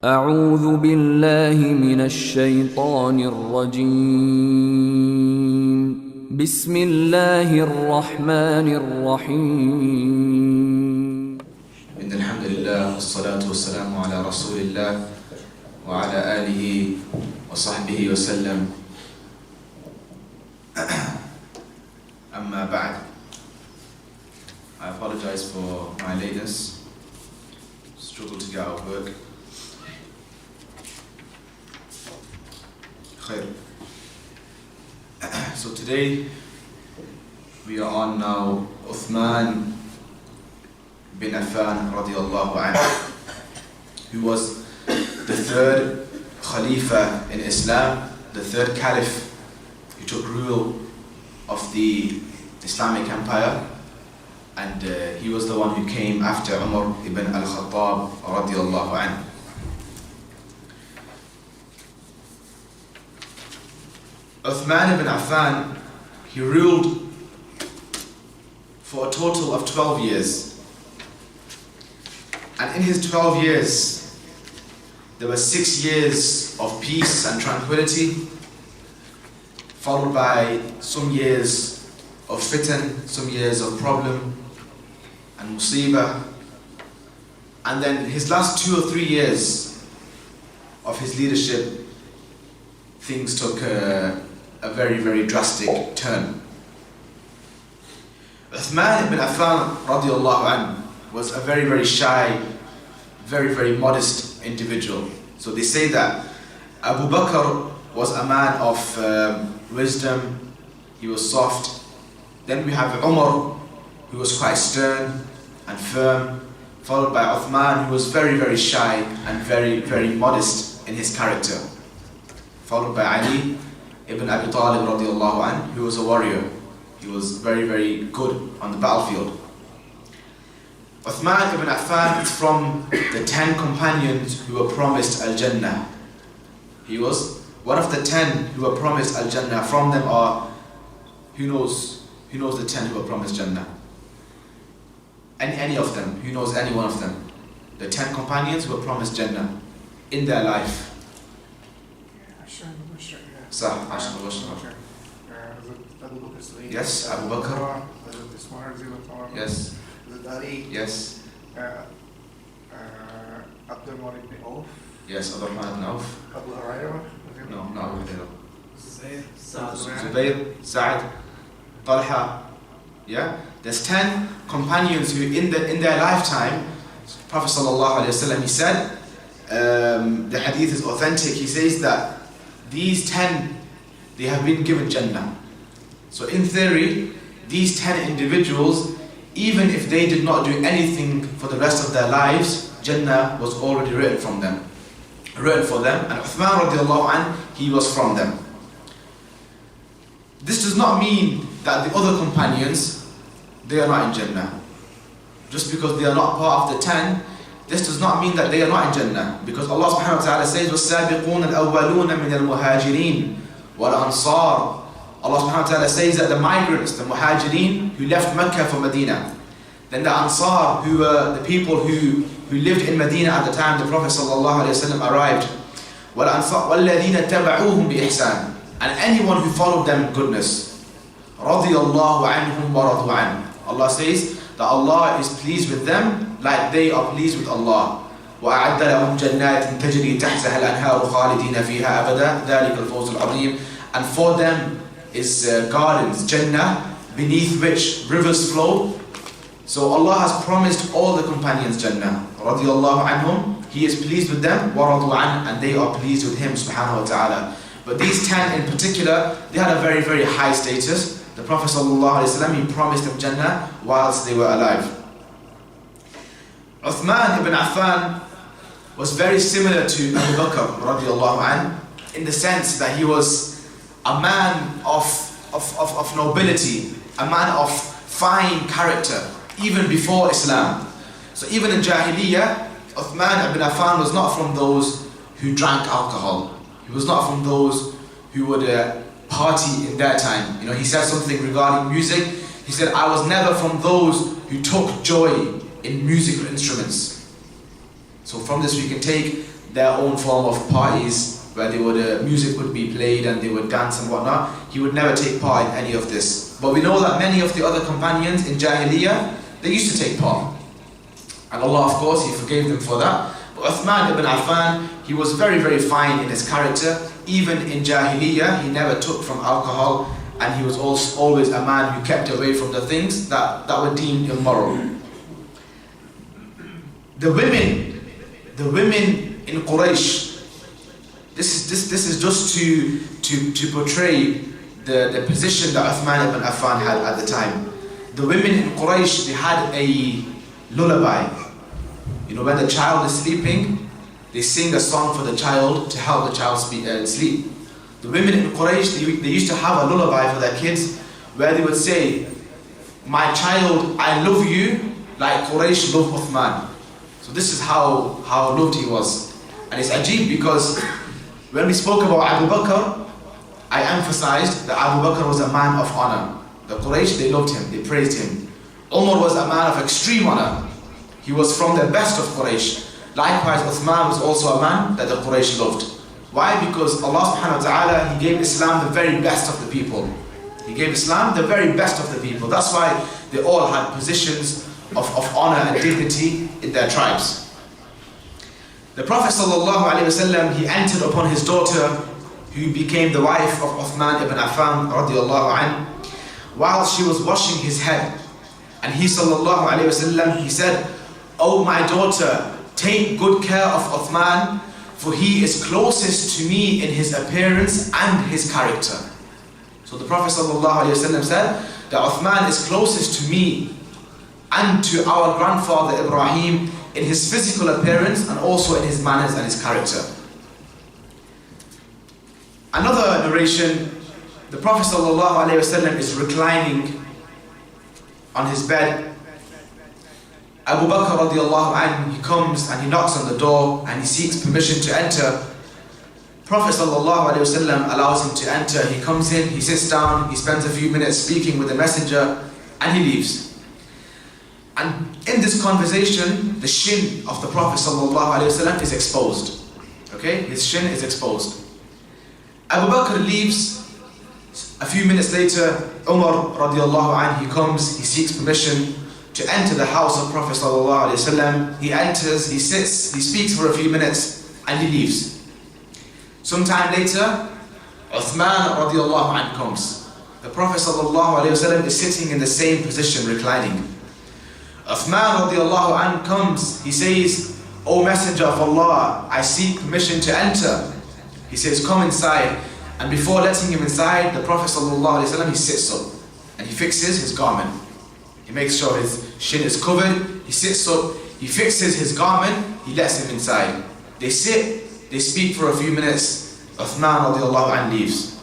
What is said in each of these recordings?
أعوذ بالله من الشيطان الرجيم بسم الله الرحمن الرحيم إن الحمد لله والصلاة والسلام على رسول الله وعلى آله وصحبه وسلم أما بعد. I apologize for my lateness. Struggle to get out of work. Khair. So today we are on now Uthman bin Affaan radiallahu anhu, who was the third Khalifa in Islam, the third Caliph who took rule of the Islamic Empire, and he was the one who came after Umar ibn al-Khattab radiallahu anhu. Uthman bin Affaan, he ruled for a total of 12 years. And in his 12 years, there were 6 years of peace and tranquility, followed by some years of fitan, some years of problem and musibah. And then his last 2 or 3 years of his leadership, things took a very, very drastic turn. Uthman bin Affaan radiallahu anhu was a very, very shy, very, very modest individual. So they say that Abu Bakr was a man of wisdom, he was soft. Then we have Umar, who was quite stern and firm, followed by Uthman, who was very, very shy and very, very modest in his character, followed by Ali ibn Abi Talib radiallahu anhu, who was a warrior. He was very, very good on the battlefield. Uthman ibn Affan is from the 10 companions who were promised Al-Jannah. He was one of the 10 who were promised Al-Jannah. From them are, who knows the 10 who were promised Jannah? Any of them, who knows any one of them? The 10 companions who were promised Jannah in their life. صح عشر مبشر. Yes, Abu Bakr. Yes. Yes. Abdurrahman bin Auf. Yes, Abdurrahman bin Auf. Abu Hurairah. No, not Abu Hurairah. Zubayr. Sa'ad, Talha. Yeah, there's 10 companions who in their lifetime, Prophet sallallahu alaihi wasallam, he said, the hadith is authentic. He says that these 10, they have been given Jannah. So in theory, these 10 individuals, even if they did not do anything for the rest of their lives, Jannah was already written for them. And Uthman radiallahu anh, he was from them. This does not mean that the other companions, they are not in Jannah. Just because they are not part of the 10, this does not mean that they are not in Jannah, because Allah subhanahu wa ta'ala says, وَالسَّابِقُونَ الْأَوَّلُونَ مِنَ الْمُهَاجِرِينَ وَالْأَنصَارِ. Allah subhanahu wa ta'ala says that the migrants, the muhajirin, who left Mecca for Medina, then the Ansar, who were the people who lived in Medina at the time the Prophet sallallahu alayhi wa sallam arrived, وَالَّذِينَ تَبَعُوهُمْ بِإِحْسَانٍ, and anyone who followed them in goodness. رَضِيَ اللَّهُ عَنْهُمْ وَرَضُوا عَنْهُ. Allah says that Allah is pleased with them like they are pleased with Allah. وَأَعَدَّ لَهُمْ جَنَّاتٍ تَجْرِي تَحْتَهَا الْأَنْهَارُ خَالِدِينَ فِيهَا أَبَدًا ذَلِكَ الْفَوْزُ الْعَظِيمُ. And for them is gardens, Jannah, beneath which rivers flow. So Allah has promised all the companions Jannah. رَضِيَ اللَّهُ عَنْهُمْ. He is pleased with them, وَرَضُوا عَنْهُ, and they are pleased with Him subhanahu wa ta'ala. But these 10 in particular, they had a very, very high status. The Prophet sallallahu alaihi wasallam, he promised them Jannah whilst they were alive. Uthman ibn Affan was very similar to Abu Bakr radiallahu anh, in the sense that he was a man of nobility, a man of fine character, even before Islam. So even in Jahiliyyah, Uthman ibn Affan was not from those who drank alcohol. He was not from those who would party in their time. You know, he said something regarding music. He said, I was never from those who took joy in musical instruments. So from this we can take their own form of parties where music would be played and they would dance and whatnot. He would never take part in any of this. But we know that many of the other companions in Jahiliyyah, they used to take part. And Allah, of course, He forgave them for that. But Uthman bin Affaan, he was very, very fine in his character. Even in Jahiliyyah, he never took from alcohol, and he was also always a man who kept away from the things that were deemed immoral. The women in Quraysh, this is just to portray the position that Uthman ibn Affan had at the time. The women in Quraysh, they had a lullaby. You know, when the child is sleeping, they sing a song for the child to help the child sleep. The women in Quraysh, they used to have a lullaby for their kids where they would say, "My child, I love you like Quraysh love Uthman." So this is how loved he was. And it's ajib because when we spoke about Abu Bakr, I emphasized that Abu Bakr was a man of honor. The Quraysh, they loved him, they praised him. Umar was a man of extreme honor. He was from the best of Quraysh. Likewise, Uthman was also a man that the Quraysh loved. Why? Because Allah subhanahu wa ta'ala, He gave Islam the very best of the people. He gave Islam the very best of the people. That's why they all had positions of honor and dignity in their tribes. The Prophet ﷺ, he entered upon his daughter, who became the wife of Uthman ibn Affan radiallahu anh, while she was washing his head. And he ﷺ, he said, "Oh my daughter, take good care of Uthman, for he is closest to me in his appearance and his character." So the Prophet ﷺ said that Uthman is closest to me and to our grandfather Ibrahim in his physical appearance and also in his manners and his character. Another narration, the Prophet ﷺ is reclining on his bed. Abu Bakr radiallahu anhu, he comes and he knocks on the door and he seeks permission to enter. Prophet ﷺ allows him to enter. He comes in, he sits down, he spends a few minutes speaking with the messenger, and he leaves. And in this conversation, the shin of the Prophet ﷺ is exposed. Okay, his shin is exposed. Abu Bakr leaves. A few minutes later, Umar radiallahu anhu, he comes, he seeks permission to enter the house of Prophet ﷺ. He enters, he sits, he speaks for a few minutes, and he leaves. Sometime later, Uthman radiallahu anhu comes. The Prophet ﷺ is sitting in the same position, reclining. Uthman radiallahu anhu comes, he says, "O Messenger of Allah, I seek permission to enter." He says, "Come inside." And before letting him inside, the Prophet ﷺ, he sits up and he fixes his garment. He makes sure his shin is covered. He sits up, he fixes his garment, he lets him inside. They sit, they speak for a few minutes. Uthman radiallahu anhu leaves.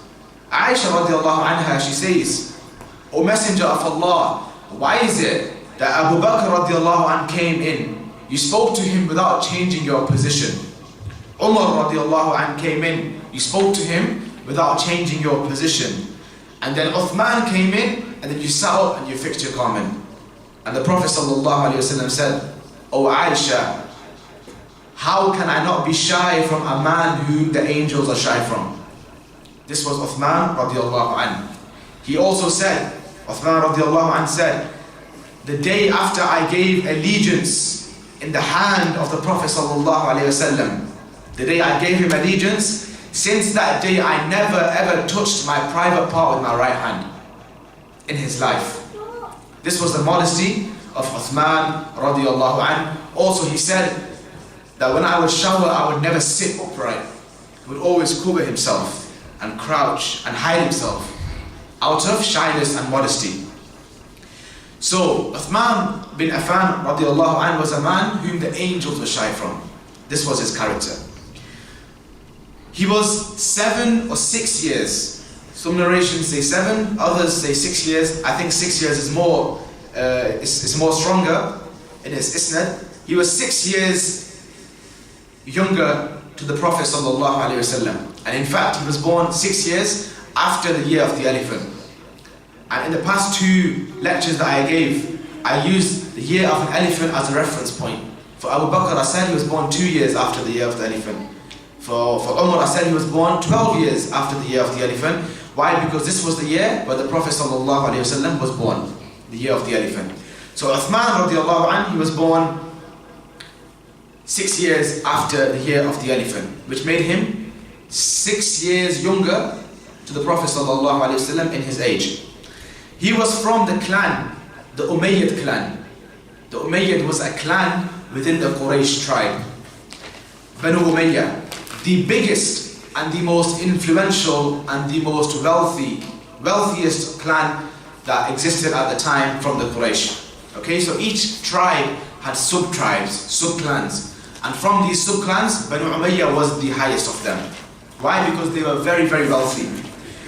Aisha radiallahu anha, she says, "O Messenger of Allah, why is it that Abu Bakr radiallahu anhu came in? You spoke to him without changing your position. Umar radiallahu anhu came in. You spoke to him without changing your position. And then Uthman came in, and then you sat up and you fixed your garment." And the Prophet ﷺ said, "O Aisha, how can I not be shy from a man whom the angels are shy from?" This was Uthman radiallahu anhu. He also said, Uthman radiallahu anhu said, "The day after I gave allegiance in the hand of the Prophet ﷺ, the day I gave him allegiance, since that day I never ever touched my private part with my right hand in his life." This was the modesty of Uthman radiallahu anhu. Also he said that when I would shower, I would never sit upright. He would always cover himself and crouch and hide himself out of shyness and modesty. So Uthman bin Affan radiallahu anhu was a man whom the angels were shy from. This was his character. He was 7 or 6 years. Some narrations say 7, others say 6 years. I think 6 years is more stronger in its isnad. He was 6 years younger to the Prophet ﷺ. And in fact, he was born 6 years after the year of the elephant. And in the past 2 lectures that I gave, I used the year of an elephant as a reference point. For Abu Bakr, I said he was born 2 years after the year of the elephant. For Umar, I said he was born 12 years after the year of the elephant. Why? Because this was the year where the Prophet ﷺ was born, the year of the elephant. So Uthman radiallahu anh, he was born 6 years after the year of the elephant, which made him 6 years younger to the Prophet ﷺ in his age. He was from the clan, the Umayyad clan. The Umayyad was a clan within the Quraysh tribe. Banu Umayyah, the biggest and the most influential and the most wealthiest clan that existed at the time from the Quraysh. Okay, so each tribe had sub-tribes, sub-clans. And from these sub-clans, Banu Umayyah was the highest of them. Why? Because they were very, very wealthy.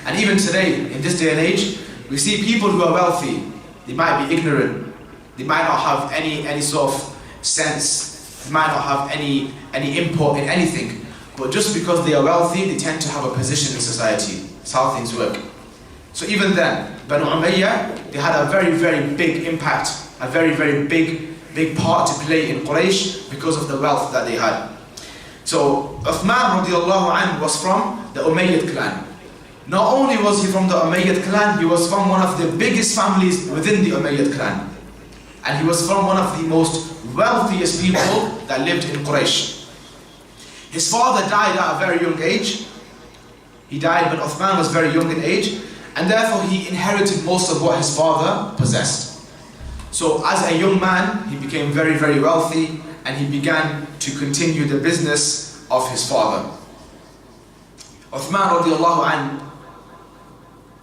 And even today, in this day and age, we see people who are wealthy. They might be ignorant. They might not have any sort of sense. They might not have any input in anything. But just because they are wealthy, they tend to have a position in society. That's how things work. So even then, Banu Umayyah, they had a very, very big impact, a very, very big part to play in Quraysh because of the wealth that they had. So Uthman radiallahu anhu was from the Umayyad clan. Not only was he from the Umayyad clan, he was from one of the biggest families within the Umayyad clan. And he was from one of the most wealthiest people that lived in Quraysh. His father died at a very young age. He died when Uthman was very young in age, and therefore he inherited most of what his father possessed. So as a young man, he became very, very wealthy, and he began to continue the business of his father. Uthman radiallahu anhu,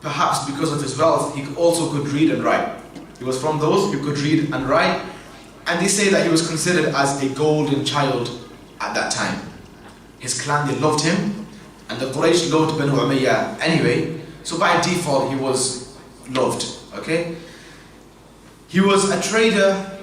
perhaps because of his wealth, he also could read and write. He was from those who could read and write, and they say that he was considered as a golden child at that time. His clan, they loved him, and the Quraysh loved Banu Umayyah anyway, so by default he was loved, okay? He was a trader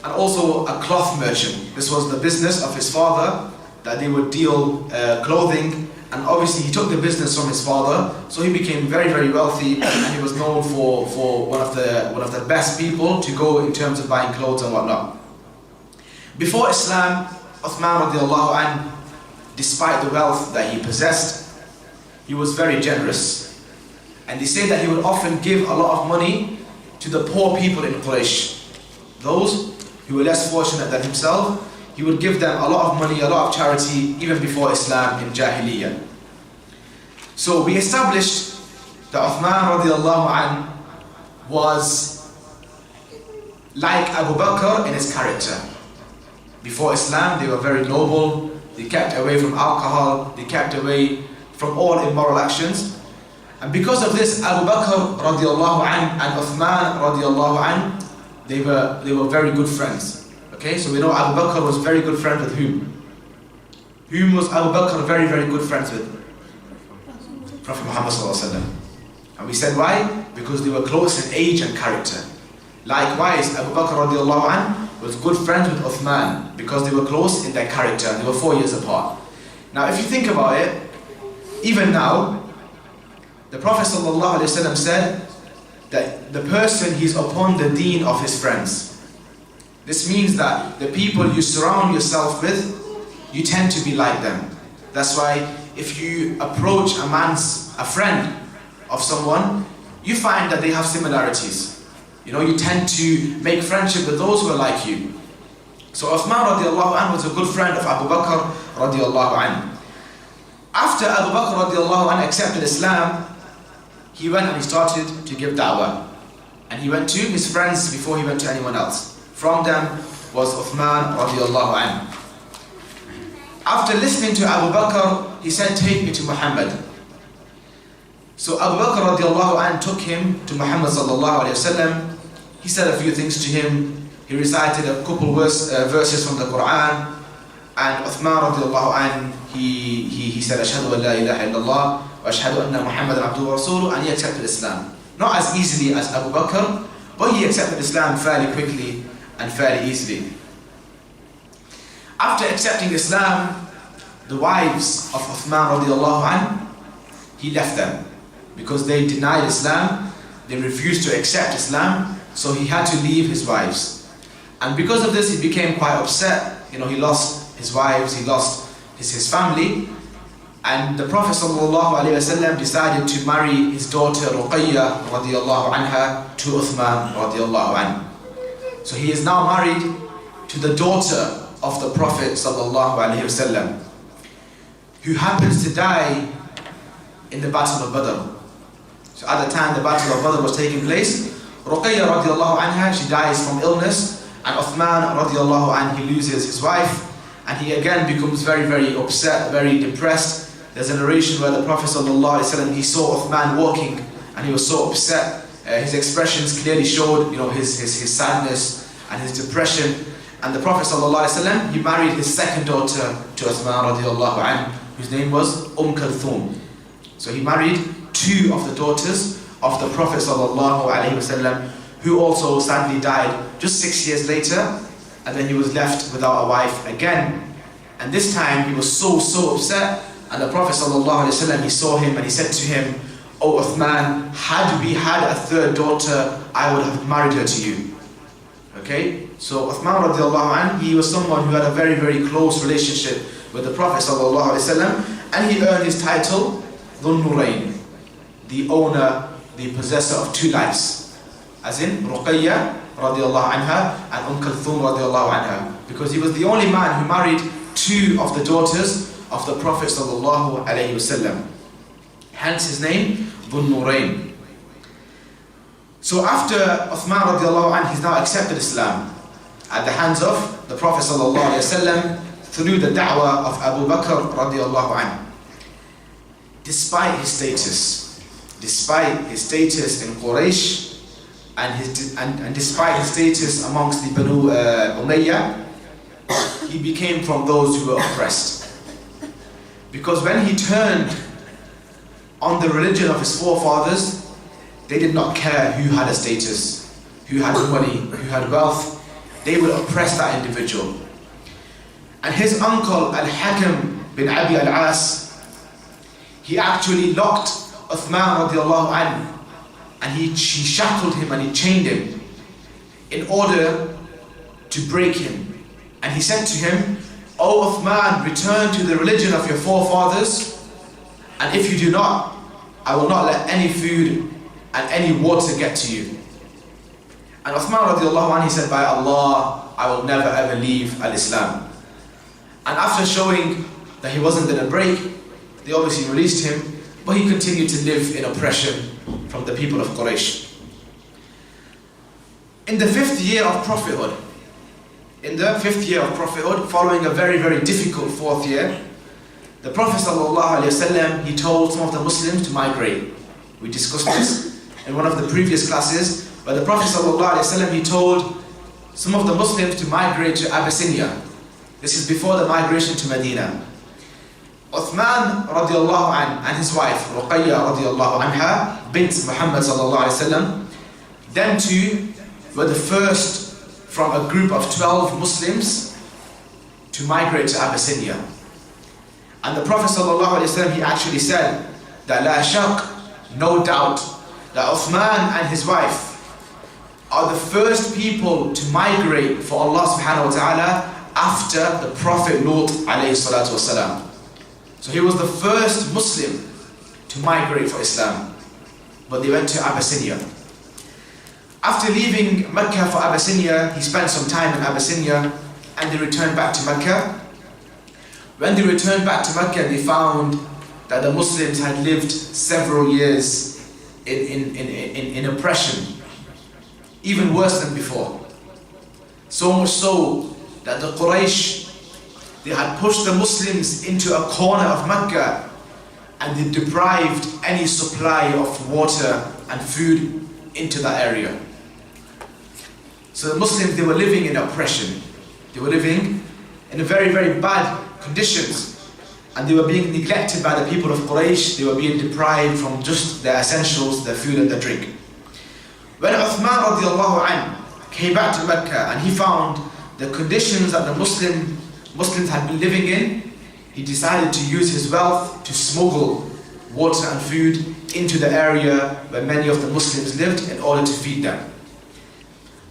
and also a cloth merchant. This was the business of his father, that they would deal clothing, and obviously he took the business from his father, so he became very, very wealthy, and he was known for one of the best people to go in terms of buying clothes and whatnot. Before Islam, Uthman radiallahu anhu, despite the wealth that he possessed, he was very generous. And they say that he would often give a lot of money to the poor people in Quraysh. Those who were less fortunate than himself, he would give them a lot of money, a lot of charity, even before Islam in Jahiliyyah. So we established that Uthman radiallahu anhu was like Abu Bakr in his character. Before Islam, they were very noble. They kept away from alcohol, they kept away from all immoral actions. And because of this, Abu Bakr radiallahu anh and Uthman radiallahu anh, they were very good friends. Okay, so we know Abu Bakr was very good friends with whom? Whom was Abu Bakr very, very good friends with? Prophet Muhammad sallallahu alaihi wasallam. And we said why? Because they were close in age and character. Likewise, Abu Bakr radiallahu anh was good friends with Uthman because they were close in their character and they were 4 years apart. Now if you think about it, even now, the Prophet ﷺ said that the person, he's upon the deen of his friends. This means that the people you surround yourself with, you tend to be like them. That's why if you approach a friend of someone, you find that they have similarities. You know, you tend to make friendship with those who are like you. So Uthman radiallahu anhu was a good friend of Abu Bakr radiallahu anhu. After Abu Bakr radiallahu anhu accepted Islam, he went and he started to give da'wah. And he went to his friends before he went to anyone else. From them was Uthman radiallahu anhu. After listening to Abu Bakr, he said, "Take me to Muhammad." So Abu Bakr radiallahu anhu took him to Muhammad sallallahu alayhi wa sallam. He said a few things to him. He recited a couple verses from the Qur'an. And Uthman radiallahu anhu, he said, "Ashhadu an la ilaha illallah wa ashhadu anna Muhammadan abduhu wa rasuluh," and he accepted Islam. Not as easily as Abu Bakr, but he accepted Islam fairly quickly and fairly easily. After accepting Islam, the wives of Uthman radiallahu anhu, he left them because they denied Islam, they refused to accept Islam, so he had to leave his wives. And because of this, he became quite upset, he lost his wives, he lost his family, and the Prophet ﷺ decided to marry his daughter Ruqayya radiallahu anha to Uthman radiallahu anhu. So he is now married to the daughter of the Prophet ﷺ, who happens to die in the Battle of Badr. So at the time the Battle of Badr was taking place, Ruqayya radiallahu anha, she dies from illness, and Uthman radiallahu anhu, he loses his wife, and he again becomes very, very upset, very depressed. There's a narration where the Prophet ﷺ, he saw Uthman walking, and he was so upset. His expressions clearly showed, his sadness and his depression. And the Prophet ﷺ, he married his second daughter to Uthman radiallahu anhu, whose name was Kulthum. So he married two of the daughters of the Prophet ﷺ, who also sadly died just 6 years later, and then he was left without a wife again. And this time he was so upset, and the Prophet ﷺ, he saw him and he said to him, "O Uthman, had we had a third daughter, I would have married her to you." Okay, so Uthman radiallahu anhu, he was someone who had a very, very close relationship with the Prophet ﷺ, and he earned his title Dhun Nurayn, the owner, the possessor of two lives, as in Ruqayya radiallahu anha and Kulthum radiallahu anha, because he was the only man who married two of the daughters of the Prophet sallallahu alaihi wasallam. Hence his name, Dhun Nurayn. So after Uthman radiallahu anhu, he's now accepted Islam at the hands of the Prophet sallallahu alaihi wasallam through the da'wah of Abu Bakr radiallahu anhu. Despite his status in Quraysh, and despite his status amongst the Banu Umayyah, he became from those who were oppressed. Because when he turned on the religion of his forefathers, they did not care who had a status, who had money, who had wealth. They would oppress that individual. And his uncle Al-Hakam bin Abi Al-As, he actually locked Uthman radiallahu anhu, and he shackled him and he chained him in order to break him. And he said to him, "O Uthman, return to the religion of your forefathers, and if you do not, I will not let any food and any water get to you." And Uthman radiallahu anhu, he said, "By Allah, I will never ever leave al-Islam." And after showing that he wasn't going to break, they obviously released him, but he continued to live in oppression from the people of Quraysh. In the fifth year of prophethood, following a very, very difficult fourth year, the Prophet ﷺ, he told some of the Muslims to migrate. We discussed this in one of the previous classes, but the Prophet ﷺ, he told some of the Muslims to migrate to Abyssinia. This is before the migration to Medina. Uthman radiallahu anhu and his wife Ruqayya radiallahu anha bint Muhammad sallallahu alaihi wasallam, them two were the first from a group of 12 Muslims to migrate to Abyssinia. And the Prophet sallallahu alaihi wasallam, he actually said that la shak, no doubt, that Uthman and his wife are the first people to migrate for Allah subhanahu wa ta'ala after the Prophet Lut alayhi salatu wasalam. So he was the first Muslim to migrate for Islam, but they went to Abyssinia. After leaving Mecca for Abyssinia, he spent some time in Abyssinia, and they returned back to Mecca. When they returned back to Mecca, they found that the Muslims had lived several years in oppression, even worse than before. So much so that the Quraysh, they had pushed the Muslims into a corner of Mecca, and they deprived any supply of water and food into that area. So the Muslims, they were living in oppression. They were living in very, very bad conditions, and they were being neglected by the people of Quraysh. They were being deprived from just their essentials, their food and their drink. When Uthman radiallahu anhu came back to Mecca and he found the conditions that the Muslims had been living in, he decided to use his wealth to smuggle water and food into the area where many of the Muslims lived in order to feed them.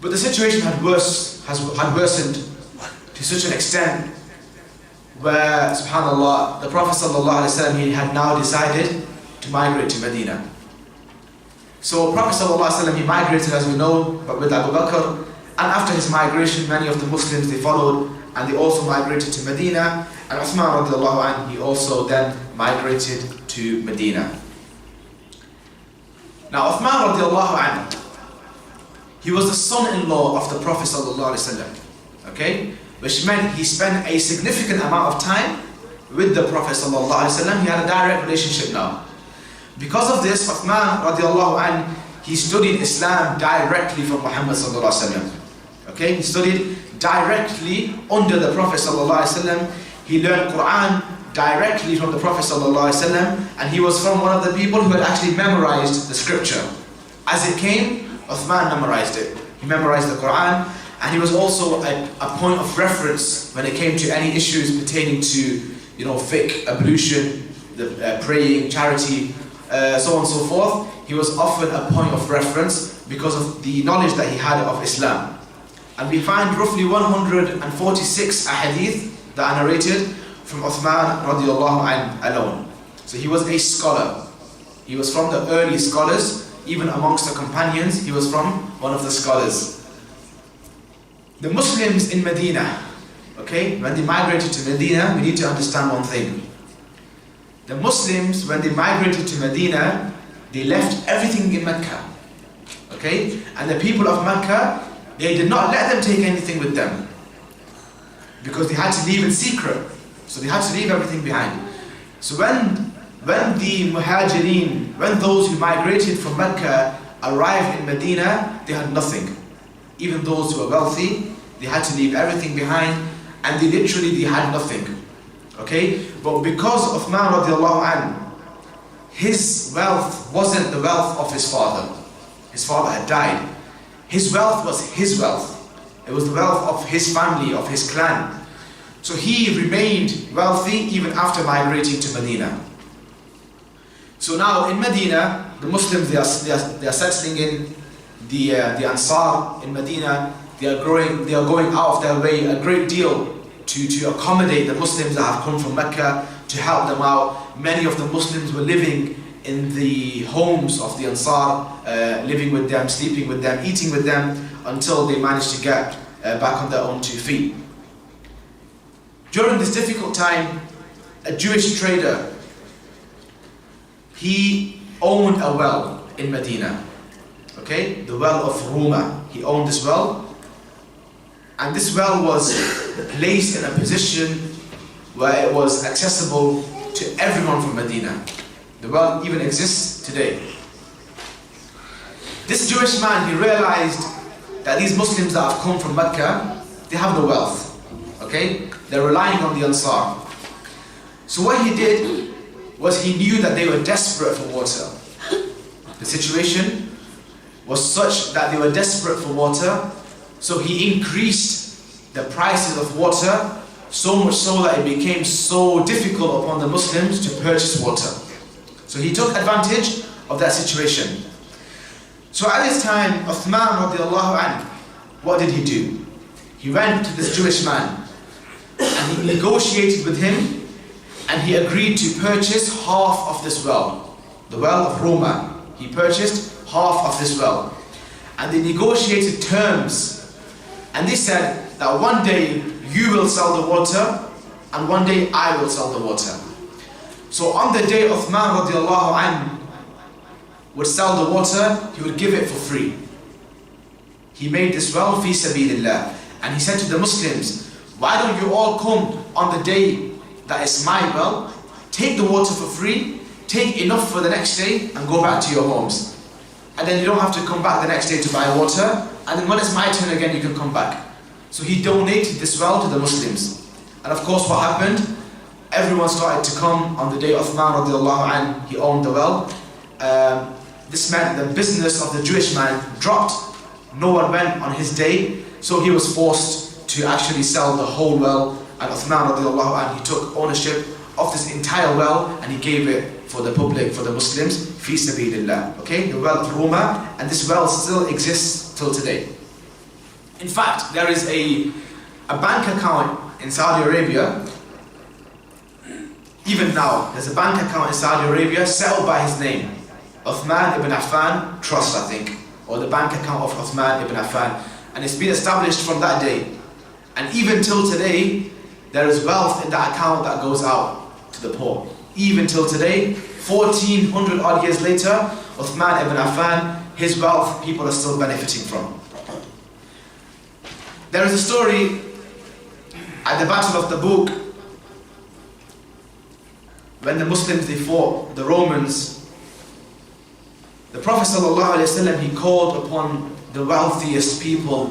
But the situation had worsened to to such an extent where, subhanAllah, the Prophet ﷺ, he had now decided to migrate to Medina. So Prophet ﷺ, he migrated, as we know, but with Abu Bakr, and after his migration, many of the Muslims, they followed, and they also migrated to Medina, and Uthman radiallahu anhu, he also then migrated to Medina. Now Uthman radiallahu anhu, he was the son-in-law of the Prophet ﷺ, okay? Which meant he spent a significant amount of time with the Prophet ﷺ. He had a direct relationship now. Because of this, Uthman radiallahu anhu, he studied Islam directly from Muhammad ﷺ. Okay, he studied directly under the Prophet ﷺ. He learned Qur'an directly from the Prophet ﷺ, and he was from one of the people who had actually memorized the scripture. As it came, Uthman memorized it. He memorized the Qur'an, and he was also a point of reference when it came to any issues pertaining to, fiqh, ablution, the praying, charity, so on and so forth. He was often a point of reference because of the knowledge that he had of Islam. And we find roughly 146 ahadith that are narrated from Uthman radiallahu anhu alone. So he was a scholar. He was from the early scholars. Even amongst the companions, he was from one of the scholars. The Muslims in Medina, okay, when they migrated to Medina, we need to understand one thing. The Muslims, when they migrated to Medina, they left everything in Mecca, okay? And the people of Mecca, they did not let them take anything with them because they had to leave in secret. So they had to leave everything behind. So when the Muhajirin, when those who migrated from Mecca arrived in Medina, they had nothing. Even those who were wealthy, they had to leave everything behind, and they had nothing. Okay? But because of Uthman radiallahu anhu, his wealth wasn't the wealth of his father. His father had died. His wealth was his wealth. It was the wealth of his family, of his clan. So he remained wealthy even after migrating to Medina. So now in Medina, the Muslims, they are settling in. The Ansar in Medina, they are going out of their way a great deal to accommodate the Muslims that have come from Mecca, to help them out. Many of the Muslims were living in the homes of the Ansar, living with them, sleeping with them, eating with them, until they managed to get back on their own 2 feet. During this difficult time, a Jewish trader, he owned a well in Medina. Okay, the well of Ruma. He owned this well, and this well was placed in a position where it was accessible to everyone from Medina. The well even exists today. This Jewish man, he realized that these Muslims that have come from Mecca, they have no wealth. Okay, they're relying on the Ansar. So what he did was he knew that they were desperate for water. The situation was such that they were desperate for water, so he increased the prices of water, so much so that it became so difficult upon the Muslims to purchase water. So he took advantage of that situation. So at this time, Uthman radiallahu anhu, what did he do? He went to this Jewish man and he negotiated with him, and he agreed to purchase half of this well, the well of Ruma. He purchased half of this well, and they negotiated terms, and they said that one day you will sell the water and one day I will sell the water. So on the day Uthman radiallahu anhu would sell the water, he would give it for free. He made this well fi sabilillah, and he said to the Muslims, why don't you all come on the day that is my well, take the water for free, take enough for the next day and go back to your homes. And then you don't have to come back the next day to buy water, and then when it's my turn again, you can come back. So he donated this well to the Muslims. And of course what happened? Everyone started to come on the day Uthman radiallahu anhu, he owned the well. This meant the business of the Jewish man dropped. No one went on his day, so he was forced to actually sell the whole well. And Uthman radiallahu anhu, he took ownership of this entire well and he gave it for the public, for the Muslims, fi sabilillah. Okay, the well of Ruma, and this well still exists till today. In fact, there is a a bank account in Saudi Arabia, even now, there's a bank account in Saudi Arabia set up by his name, Uthman bin Affaan Trust, I think, or the bank account of Uthman bin Affaan, and it's been established from that day. And even till today, there is wealth in that account that goes out to the poor. Even till today, 1400 odd years later, Uthman ibn Affan, his wealth, people are still benefiting from. There is a story at the Battle of Tabuk, when the Muslims, they fought the Romans. The Prophet ﷺ, he called upon the wealthiest people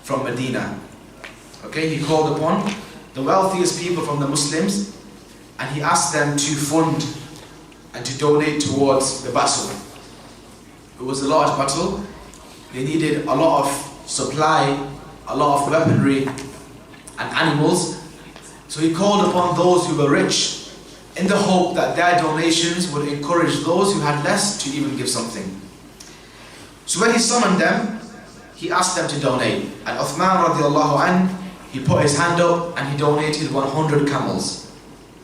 from Medina. Okay, he called upon the wealthiest people from the Muslims, and he asked them to fund and to donate towards the battle. It was a large battle. They needed a lot of supply, a lot of weaponry and animals. So he called upon those who were rich in the hope that their donations would encourage those who had less to even give something. So when he summoned them, he asked them to donate. And Uthman radiallahu anh, he put his hand up and he donated 100 camels.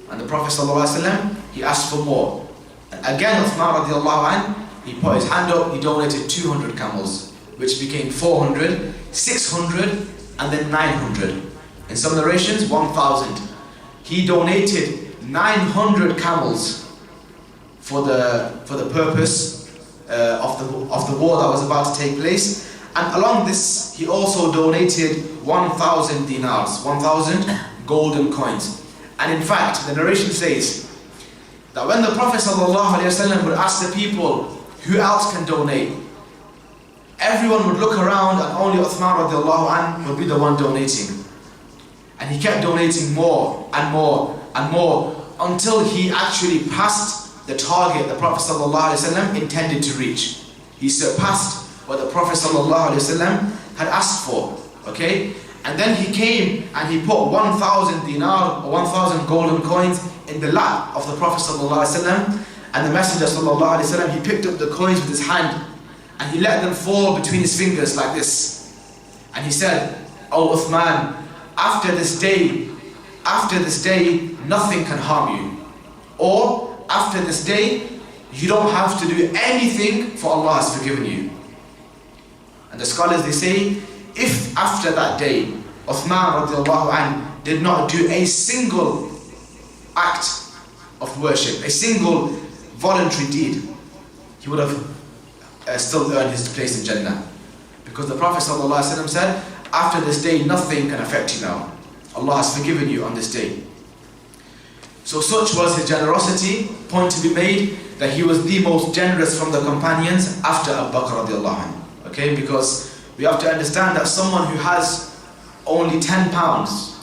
And the Prophet ﷺ, he asked for more. And again Uthman radiallahu anh, he put his hand up, he donated 200 camels, which became 400, 600, and then 900. In some narrations, 1,000. He donated 900 camels for the purpose of the war that was about to take place. And along this, he also donated 1,000 dinars, 1,000 golden coins. And in fact, the narration says that when the Prophet ﷺ would ask the people, who else can donate? Everyone would look around and only Uthman radiallahu anh would be the one donating. And he kept donating more and more and more until he actually passed the target the Prophet ﷺ intended to reach. He surpassed what the Prophet ﷺ had asked for. Okay? And then he came and he put 1,000 dinar or 1,000 golden coins in the lap of the Prophet ﷺ. And the Messenger ﷺ, he picked up the coins with his hand and he let them fall between his fingers like this. And he said, "Oh Uthman, after this day, nothing can harm you. Or, after this day, you don't have to do anything, for Allah has forgiven you." And the scholars, they say, if after that day, Uthman radiallahu anh did not do a single act of worship, a single voluntary deed, he would have still earned his place in Jannah. Because the Prophet ﷺ said, after this day, nothing can affect you now. Allah has forgiven you on this day. So such was his generosity. Point to be made that he was the most generous from the companions after Abu Bakr radiallahu anh. Okay, because we have to understand that someone who has only 10 pounds,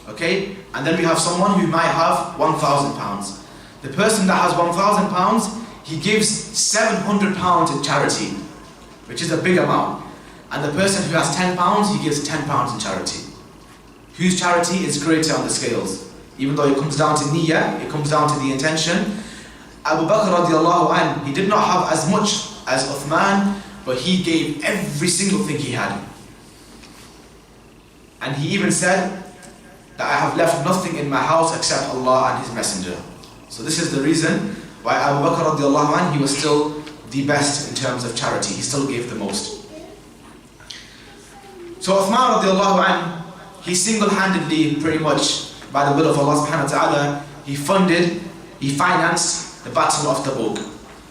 okay, and then we have someone who might have 1,000 pounds. The person that has 1,000 pounds, he gives 700 pounds in charity, which is a big amount. And the person who has 10 pounds, he gives 10 pounds in charity. Whose charity is greater on the scales? Even though it comes down to niyyah, it comes down to the intention. Abu Bakr radiallahu anh, he did not have as much as Uthman, but he gave every single thing he had. And he even said that I have left nothing in my house except Allah and His Messenger. So this is the reason why Abu Bakr radiallahu anh, he was still the best in terms of charity. He still gave the most. So Uthman radiallahu anh, he single-handedly, pretty much by the will of Allah subhanahu wa ta'ala, he funded, he financed the Battle of Tabuk.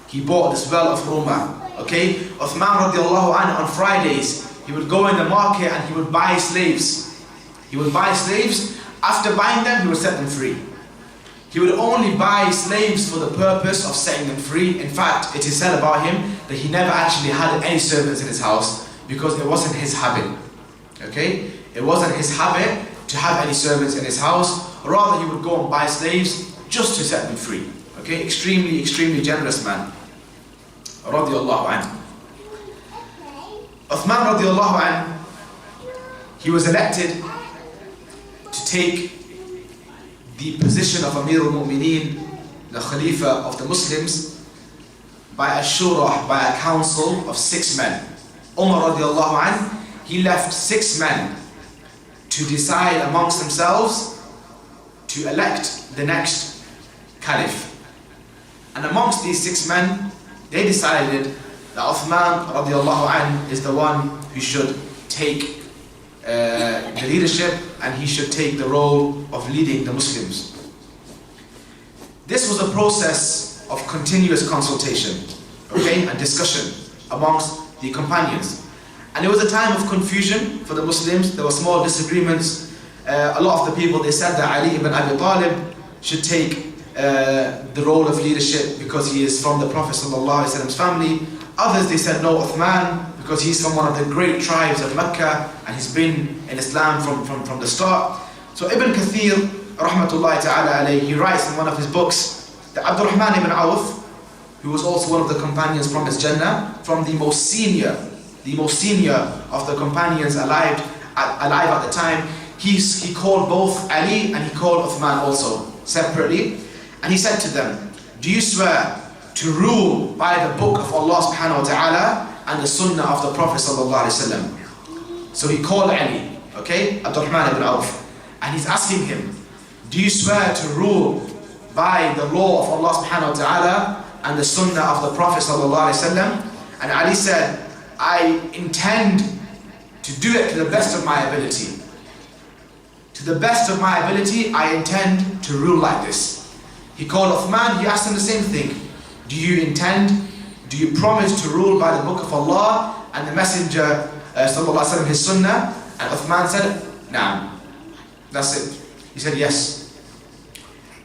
He bought this well of Ruma. Okay? Uthman radiallahu anh, on Fridays, he would go in the market and he would buy slaves. He would buy slaves. After buying them, he would set them free. He would only buy slaves for the purpose of setting them free. In fact, it is said about him that he never actually had any servants in his house because it wasn't his habit. Okay? It wasn't his habit to have any servants in his house. Rather, he would go and buy slaves just to set them free. Okay? Extremely, extremely generous man. Radiallahu anhu. Uthman radiallahu anhu, he was elected to take the position of Amir al-Mu'mineen, the Khalifa of the Muslims, by a shura, by a council of 6 men. Umar radiallahu anhu, he left 6 men to decide amongst themselves to elect the next Caliph. And amongst these 6 men, they decided that Uthman radiallahu anh is the one who should take the leadership, and he should take the role of leading the Muslims. This was a process of continuous consultation, okay, and discussion amongst the companions. And it was a time of confusion for the Muslims. There were small disagreements. A lot of the people, they said that Ali ibn Abi Talib should take the role of leadership because he is from the Prophet ﷺ's family. Others, they said no, Uthman, because he's from one of the great tribes of Mecca and he's been in Islam from the start. So Ibn Kathir, rahmatullahi ta'ala alayhi, he writes in one of his books that Abdurrahman ibn Auf, who was also one of the companions from his Jannah, from the most senior of the companions alive at the time, he called both Ali and he called Uthman also separately, and he said to them, do you swear to rule by the book of Allah subhanahu wa ta'ala and the sunnah of the Prophet sallallahu alaihi wasallam? So he called Ali, okay, Abdurrahman ibn Auf, and he's asking him, do you swear to rule by the law of Allah subhanahu wa ta'ala and the sunnah of the Prophet sallallahu alaihi wasallam? And Ali said, I intend to do it to the best of my ability. To the best of my ability, I intend to rule like this. He called Uthman, he asked him the same thing. Do you promise to rule by the book of Allah and the Messenger sallallahu alaihi wasallam, his sunnah? And Uthman said, nah, that's it. He said yes.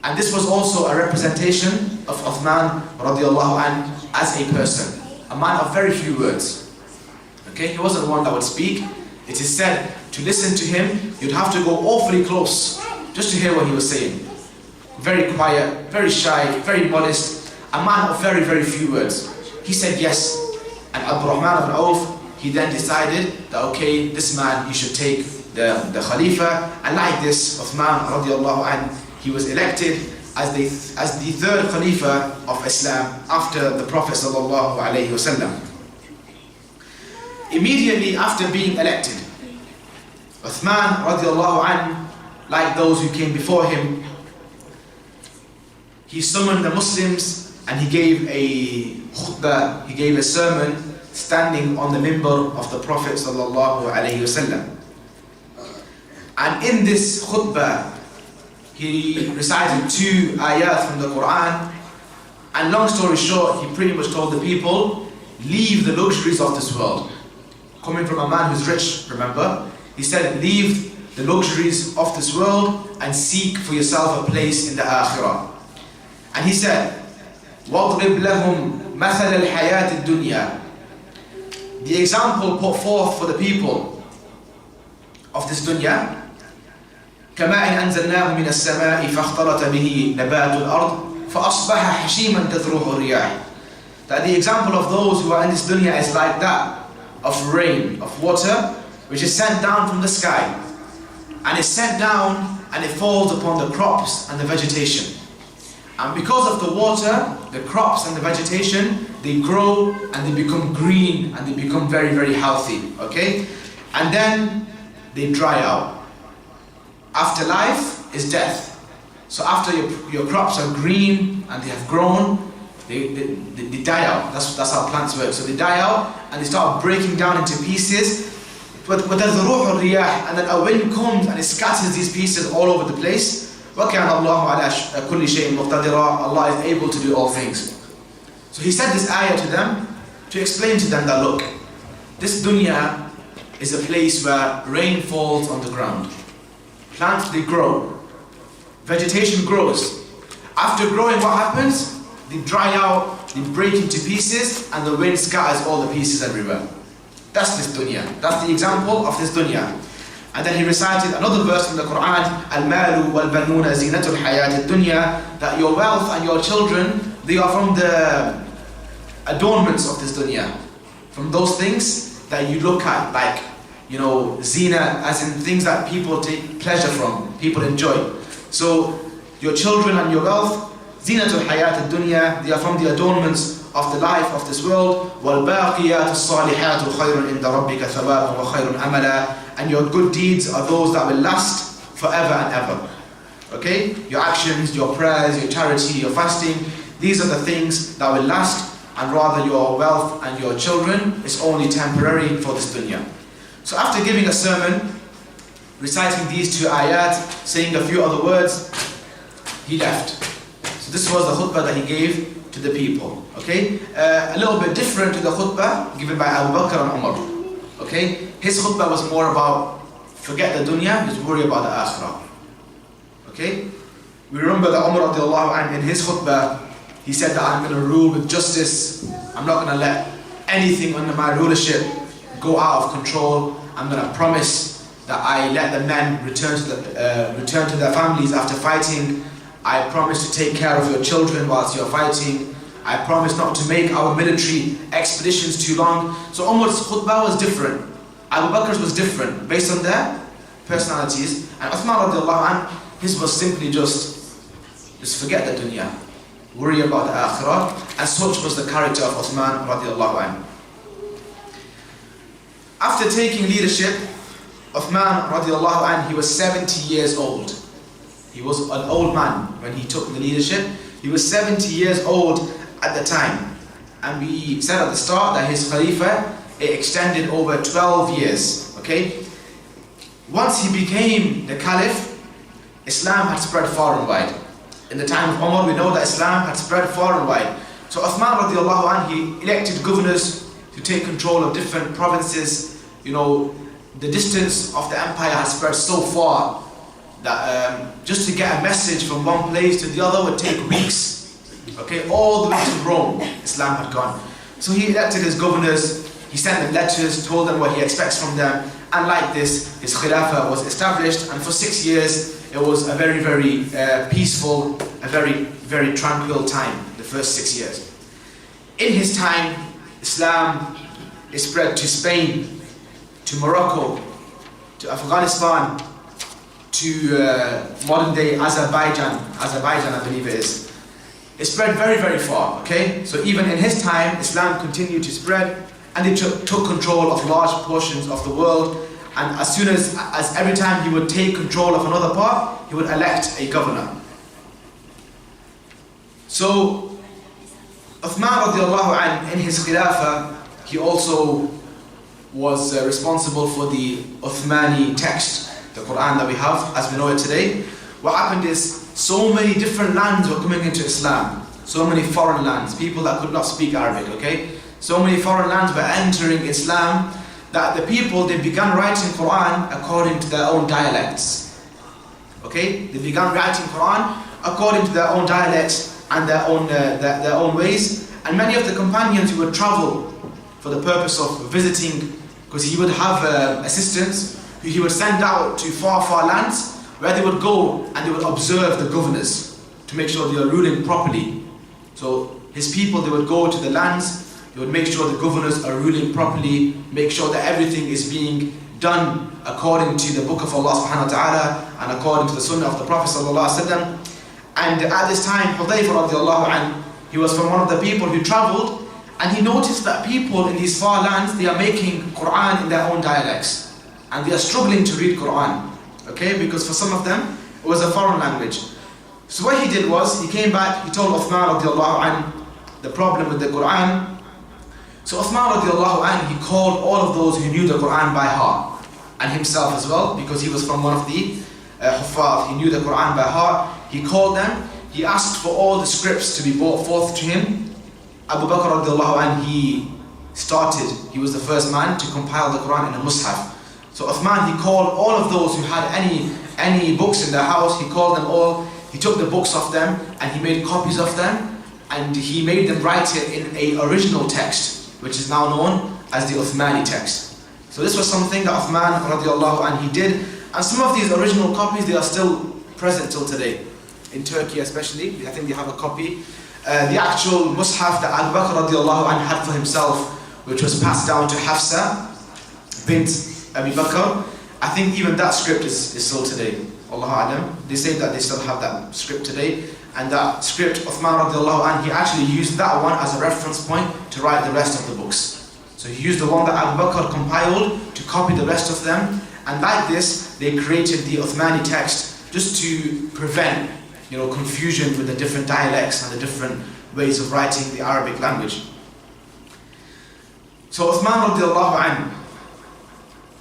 And this was also a representation of Uthman radiallahu anhu as a person, a man of very few words. Okay, he wasn't one that would speak. It is said, to listen to him, you'd have to go awfully close just to hear what he was saying. Very quiet, very shy, very modest, a man of very, very few words. He said yes. And Abdurrahman ibn Auf, he then decided that okay, this man, he should take the Khalifa. And like this, Uthman radiallahu anhu, he was elected as the third Khalifa of Islam after the Prophet sallallahu alaihi wasallam. Immediately after being elected, Uthman radiallahu anhu, like those who came before him, he summoned the Muslims and he gave a khutbah, he gave a sermon standing on the minbar of the Prophet sallallahu alaihi wasallam. And in this khutbah, he recited 2 ayat from the Qur'an, and long story short, he pretty much told the people, leave the luxuries of this world. Coming from a man who's rich, remember? He said, leave the luxuries of this world and seek for yourself a place in the akhirah. And he said, وَاضْرِبْ لَهُمْ مَثَلَ الْحَيَاةِ الدُّنْيَا. The example put forth for the people of this dunya, كَمَاءٍ أَنزَلْنَاهُ مِنَ السَّمَاءِ فَاخْتَلَطَ بِهِ نَبَاتُ الْأَرْضِ فَأَصْبَحَ حَشِيمًا تَذْرُوهُ الرِّيَاحُ. That the example of those who are in this dunya is like that of rain, of water, which is sent down from the sky. And it's sent down and it falls upon the crops and the vegetation. And because of the water, the crops and the vegetation, they grow and they become green and they become very, very healthy, okay? And then they dry out. After life is death. So after your crops are green and they have grown, they die out. That's how plants work. So they die out and they start breaking down into pieces. But there's the ruh al-riyah, and then a wind comes and it scatters these pieces all over the place. وَكَانَ اللَّهُ عَلَى كُلِّ شَيْءٍ مُقْتَدِرًا. Allah is able to do all things. So he said this ayah to them to explain to them that look, this dunya is a place where rain falls on the ground. Plants, they grow. Vegetation grows. After growing, what happens? They dry out, they break into pieces, and the wind scatters all the pieces everywhere. That's this dunya. That's the example of this dunya. And then he recited another verse from the Qur'an, Al-malu wal-banuna zinatul hayat dunya, that your wealth and your children, they are from the adornments of this dunya. From those things that you look at, like, you know, zina, as in things that people take pleasure from, people enjoy. So, your children and your wealth, zinatul hayat dunya, they are from the adornments of the life of this world. وَالْبَاقِيَاتُ الصَّالِحَاتُ خَيْرٌ عِنْدَ رَبِّكَ ثَوَابًا وَخَيْرٌ أَمَلًا. and your good deeds are those that will last forever and ever. Okay? Your actions, your prayers, your charity, your fasting, these are the things that will last, and rather your wealth and your children is only temporary for this dunya. So after giving a sermon, reciting these 2 ayat, saying a few other words, he left. So this was the khutbah that he gave to the people. Okay? A little bit different to the khutbah given by Abu Bakr and Umar. Okay? His khutbah was more about forget the dunya, just worry about the akhirah. Okay? We remember that Umar radiallahu anhu in his khutbah, he said that I'm going to rule with justice. I'm not going to let anything under my rulership go out of control. I'm going to promise that I let the men return to their families after fighting. I promise to take care of your children whilst you're fighting. I promise not to make our military expeditions too long. So Umar's khutbah was different. Abu Bakr's was different based on their personalities. And Uthman radiallahu anhu, his was simply just forget the dunya. Worry about the akhirah. And such was the character of Uthman radiallahu anhu. After taking leadership, Uthman radiallahu anhu, he was 70 years old. He was an old man when he took the leadership. He was 70 years old at the time. And we said at the start that his Khalifa, it extended over 12 years. Okay? Once he became the Caliph, Islam had spread far and wide. In the time of Umar, we know that Islam had spread far and wide. So Uthman radiallahu anhu, he elected governors to take control of different provinces. You know, the distance of the empire had spread so far that just to get a message from one place to the other would take weeks. Okay, all the way to Rome, Islam had gone. So he elected his governors, he sent them letters, told them what he expects from them, and like this, his Khilafah was established, and for 6 years, it was a very, very peaceful, a very, very tranquil time, the first 6 years. In his time, Islam is spread to Spain, to Morocco, to Afghanistan, to modern day Azerbaijan, I believe it is. It spread very, very far, okay? So even in his time, Islam continued to spread, and it took control of large portions of the world. And as soon as every time he would take control of another part, he would elect a governor. So Uthman radiallahu anhu, in his Khilafah, he also was responsible for the Uthmani text, the Qur'an that we have as we know it today. What happened is, so many different lands were coming into Islam. So many foreign lands, people that could not speak Arabic, okay? So many foreign lands were entering Islam that the people, they began writing Qur'an according to their own dialects. Okay? They began writing Qur'an according to their own dialects and their own ways. And many of the companions who would travel for the purpose of visiting, because he would have assistants who he would send out to far, far lands, where they would go and they would observe the governors to make sure they are ruling properly. So his people, they would go to the lands, they would make sure the governors are ruling properly, make sure that everything is being done according to the book of Allah subhanahu wa ta'ala and according to the sunnah of the Prophet sallallahu alaihi wasallam. And at this time, Hudayfa radiallahu anhu, he was from one of the people who travelled, and he noticed that people in these far lands, they are making Qur'an in their own dialects, and they are struggling to read Qur'an. Okay, because for some of them, it was a foreign language. So what he did was, he came back, he told Uthman radiallahu anhu the problem with the Qur'an. So Uthman radiallahu anhu, he called all of those who knew the Qur'an by heart, and himself as well, because he was from one of the Huffaz, he knew the Qur'an by heart. He called them, he asked for all the scripts to be brought forth to him. Abu Bakr radiallahu anhu, he was the first man to compile the Qur'an in a mushaf. So Uthman, he called all of those who had any books in their house, he called them all, he took the books of them and he made copies of them, and he made them write it in an original text, which is now known as the Uthmani text. So this was something that Uthman radiallahu anhu, he did, and some of these original copies, they are still present till today. In Turkey especially, I think they have a copy. The actual mushaf that Abu Bakr radiallahu anhu had for himself, which was passed down to Hafsa bint Abi Bakr, I think even that script is still today. Allahu A'lam. They say that they still have that script today, and that script, Uthman radiallahu anhu, he actually used that one as a reference point to write the rest of the books. So he used the one that Abu Bakr compiled to copy the rest of them, And like this, they created the Uthmani text just to prevent, confusion with the different dialects and the different ways of writing the Arabic language. So Uthman radiallahu anhu,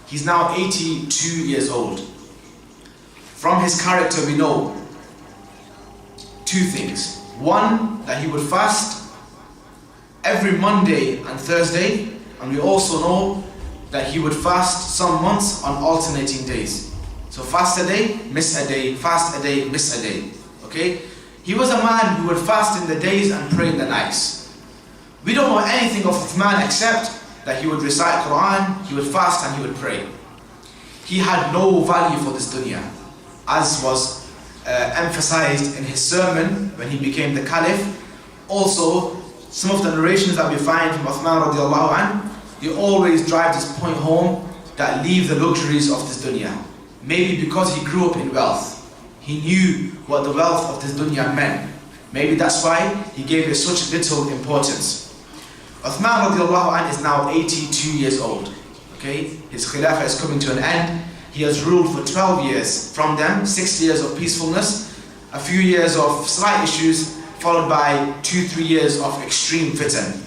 he's now 82 years old. From his character we know two things. One, that he would fast every Monday and Thursday, and we also know that he would fast some months on alternating days. So fast a day, miss a day, fast a day, miss a day. Okay? He was a man who would fast in the days and pray in the nights. We don't know anything of Uthman except that he would recite Qur'an, he would fast and he would pray. He had no value for this dunya, as was emphasized in his sermon when he became the Caliph. Also, some of the narrations that we find from Uthman radiallahu anhu, they always drive this point home that leave the luxuries of this dunya. Maybe because he grew up in wealth, he knew what the wealth of this dunya meant. Maybe that's why he gave it such little importance. Uthman radiallahu anhu is now 82 years old. Okay, his Khilafah is coming to an end. He has ruled for 12 years. From them, 6 years of peacefulness, a few years of slight issues, followed by 2-3 years of extreme fitna.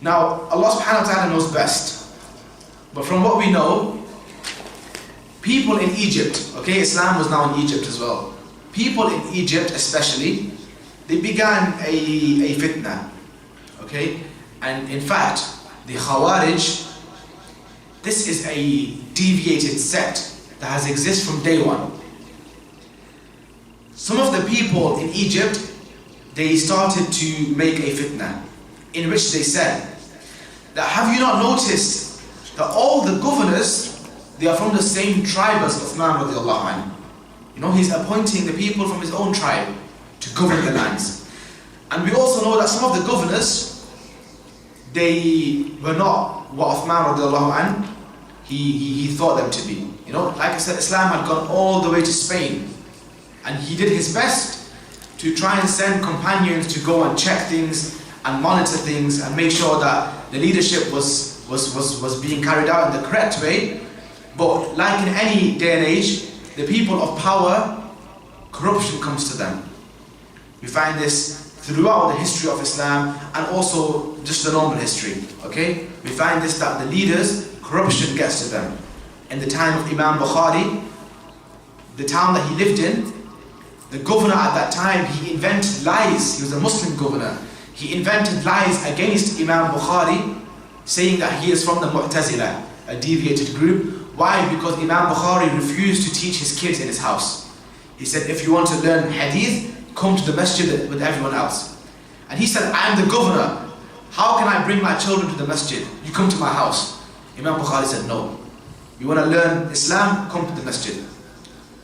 Now, Allah subhanahu wa ta'ala knows best. But from what we know, people in Egypt, okay, Islam was now in Egypt as well. People in Egypt especially, they began a fitna. Okay, and in fact, the Khawarij, this is a deviated sect that has existed from day one. Some of the people in Egypt, they started to make a fitna, in which they said that, have you not noticed that all the governors, they are from the same tribe as Uthman radiallahu anhu? He's appointing the people from his own tribe to govern the lands. And we also know that some of the governors, they were not what Uthman radiallahu anhu he thought them to be. Like I said, Islam had gone all the way to Spain, and he did his best to try and send companions to go and check things and monitor things and make sure that the leadership was being carried out in the correct way. But like in any day and age, the people of power, corruption comes to them. We find this throughout the history of Islam and also just the normal history. Okay, we find this, that the leaders, corruption gets to them. In the time of Imam Bukhari, the town that he lived in, the governor at that time, he invented lies. He was a Muslim governor. He invented lies against Imam Bukhari, saying that he is from the Mu'tazila, a deviated group. Why? Because Imam Bukhari refused to teach his kids in his house. He said, if you want to learn hadith, come to the masjid with everyone else. And he said, I am the governor. How can I bring my children to the masjid? You come to my house. Imam Bukhari said, no. You want to learn Islam? Come to the masjid.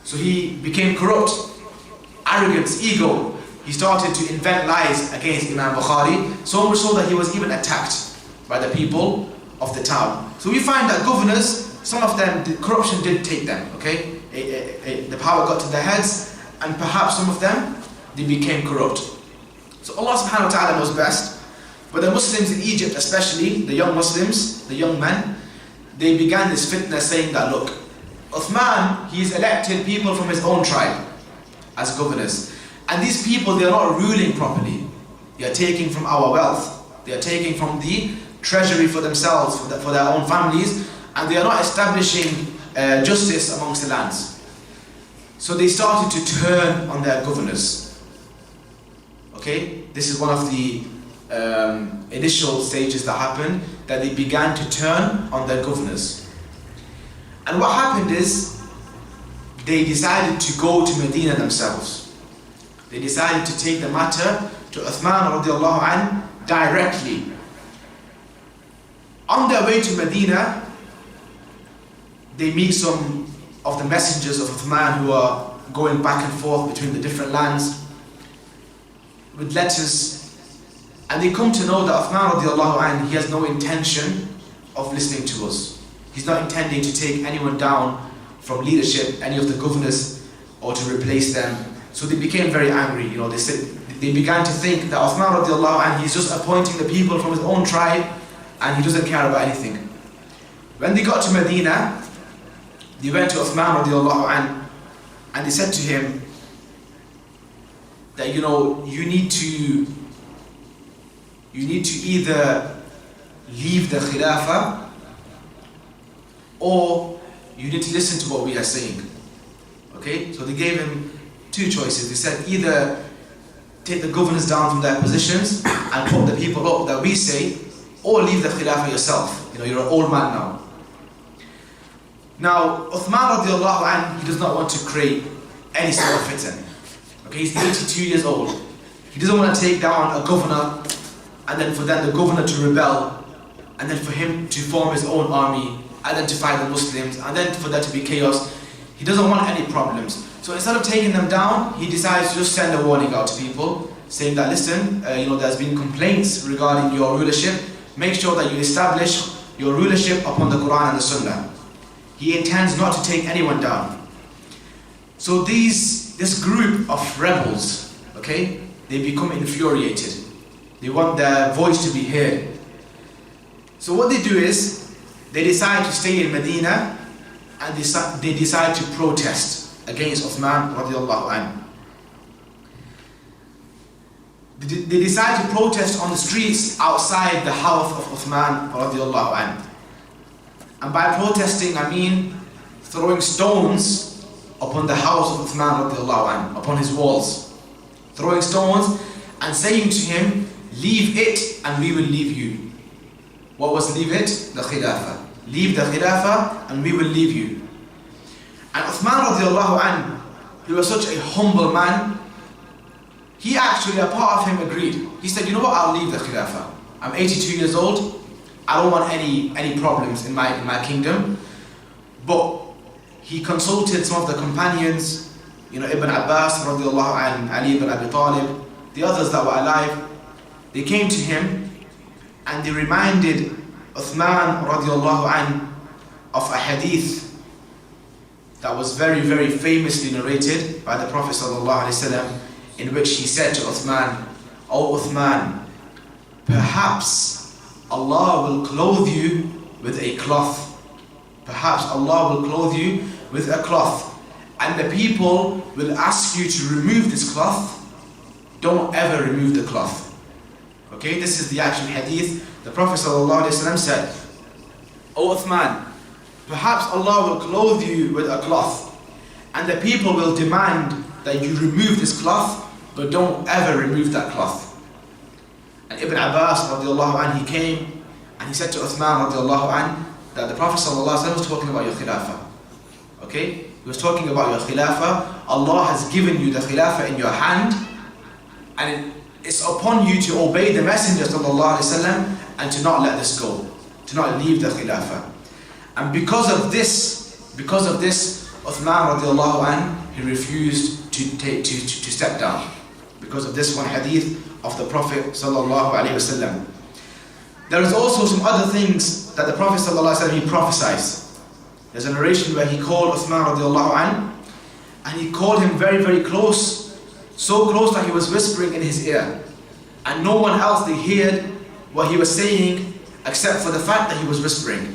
So he became corrupt. Arrogance, ego. He started to invent lies against Imam Bukhari, so much so that he was even attacked by the people of the town. So we find that governors, some of them, the corruption did take them, okay? The power got to their heads, and perhaps some of them, they became corrupt. So Allah subhanahu wa ta'ala knows best. But the Muslims in Egypt especially, the young Muslims, the young men, they began this fitna saying that, look, Uthman, he's elected people from his own tribe as governors. And these people, they are not ruling properly. They are taking from our wealth. They are taking from the treasury for themselves, for their own families, and they are not establishing justice amongst the lands. So they started to turn on their governors. Okay, this is one of the initial stages that happened, that they began to turn on their governors. And what happened is, they decided to go to Medina themselves. They decided to take the matter to Uthman radiallahu anhu directly. On their way to Medina, they meet some of the messengers of Uthman who are going back and forth between the different lands with letters, and they come to know that Uthman radiallahu anhu, he has no intention of listening to us. He's not intending to take anyone down from leadership, any of the governors, or to replace them. So they became very angry. They began to think that Uthman radiallahu anhu, he's just appointing the people from his own tribe, and he doesn't care about anything. When they got to Medina, they went to Uthman radiallahu anhu and they said to him that, you need to either leave the Khilafah or you need to listen to what we are saying. Okay, so they gave him two choices. They said either take the governors down from their positions and put the people up that we say, or leave the Khilafah yourself. You're an old man now. Now, Uthman radiallahu anhu, he does not want to create any sort of fitna. Okay, he's 82 years old. He doesn't want to take down a governor and then for the governor to rebel and then for him to form his own army and then to fight the Muslims and then for there to be chaos. He doesn't want any problems. So instead of taking them down, he decides to just send a warning out to people saying that, listen, there's been complaints regarding your rulership. Make sure that you establish your rulership upon the Quran and the Sunnah. He intends not to take anyone down. So this group of rebels, okay, they become infuriated. They want their voice to be heard. So what they do is, they decide to stay in Medina and they decide to protest against Uthman radiallahu anhu. They decide to protest on the streets outside the house of Uthman radiallahu anhu. And by protesting, I mean throwing stones upon the house of Uthman radiallahu anhu, upon his walls. Throwing stones and saying to him, leave it and we will leave you. What was leave it? The Khilafah. Leave the Khilafah and we will leave you. And Uthman radiallahu anhu, he was such a humble man. He actually, a part of him agreed. He said, you know what, I'll leave the Khilafah. I'm 82 years old. I don't want any problems in my kingdom. But he consulted some of the companions, Ibn Abbas radiallahu anhu, Ali ibn Abi Talib, the others that were alive. They came to him and they reminded Uthman radiallahu anhu of a hadith that was very, very famously narrated by the Prophet sallallahu alaihi wasallam, in which he said to Uthman, "O Uthman, perhaps Allah will clothe you with a cloth. Perhaps Allah will clothe you with a cloth, and the people will ask you to remove this cloth. Don't ever remove the cloth." Okay, this is the actual hadith. The Prophet ﷺ said, "O Uthman, perhaps Allah will clothe you with a cloth, and the people will demand that you remove this cloth, but don't ever remove that cloth." And Ibn Abbas radiallahu anhu, he came and he said to Uthman radiallahu anhu that the Prophet ﷺ was talking about your khilafah. Okay? He was talking about your khilafah. Allah has given you the khilafah in your hand, and it's upon you to obey the Messenger ﷺ and to not let this go, to not leave the khilafah. And because of this, Uthman radiallahu anhu, he refused to step down. Because of this one hadith of the Prophet sallallahu alaihi wasallam. There is also some other things that the Prophet sallallahu alaihi wasallam, he prophesies. There's a narration where he called Uthman radiallahu anhu, and he called him very, very close, so close that he was whispering in his ear, and no one else they heard what he was saying except for the fact that he was whispering.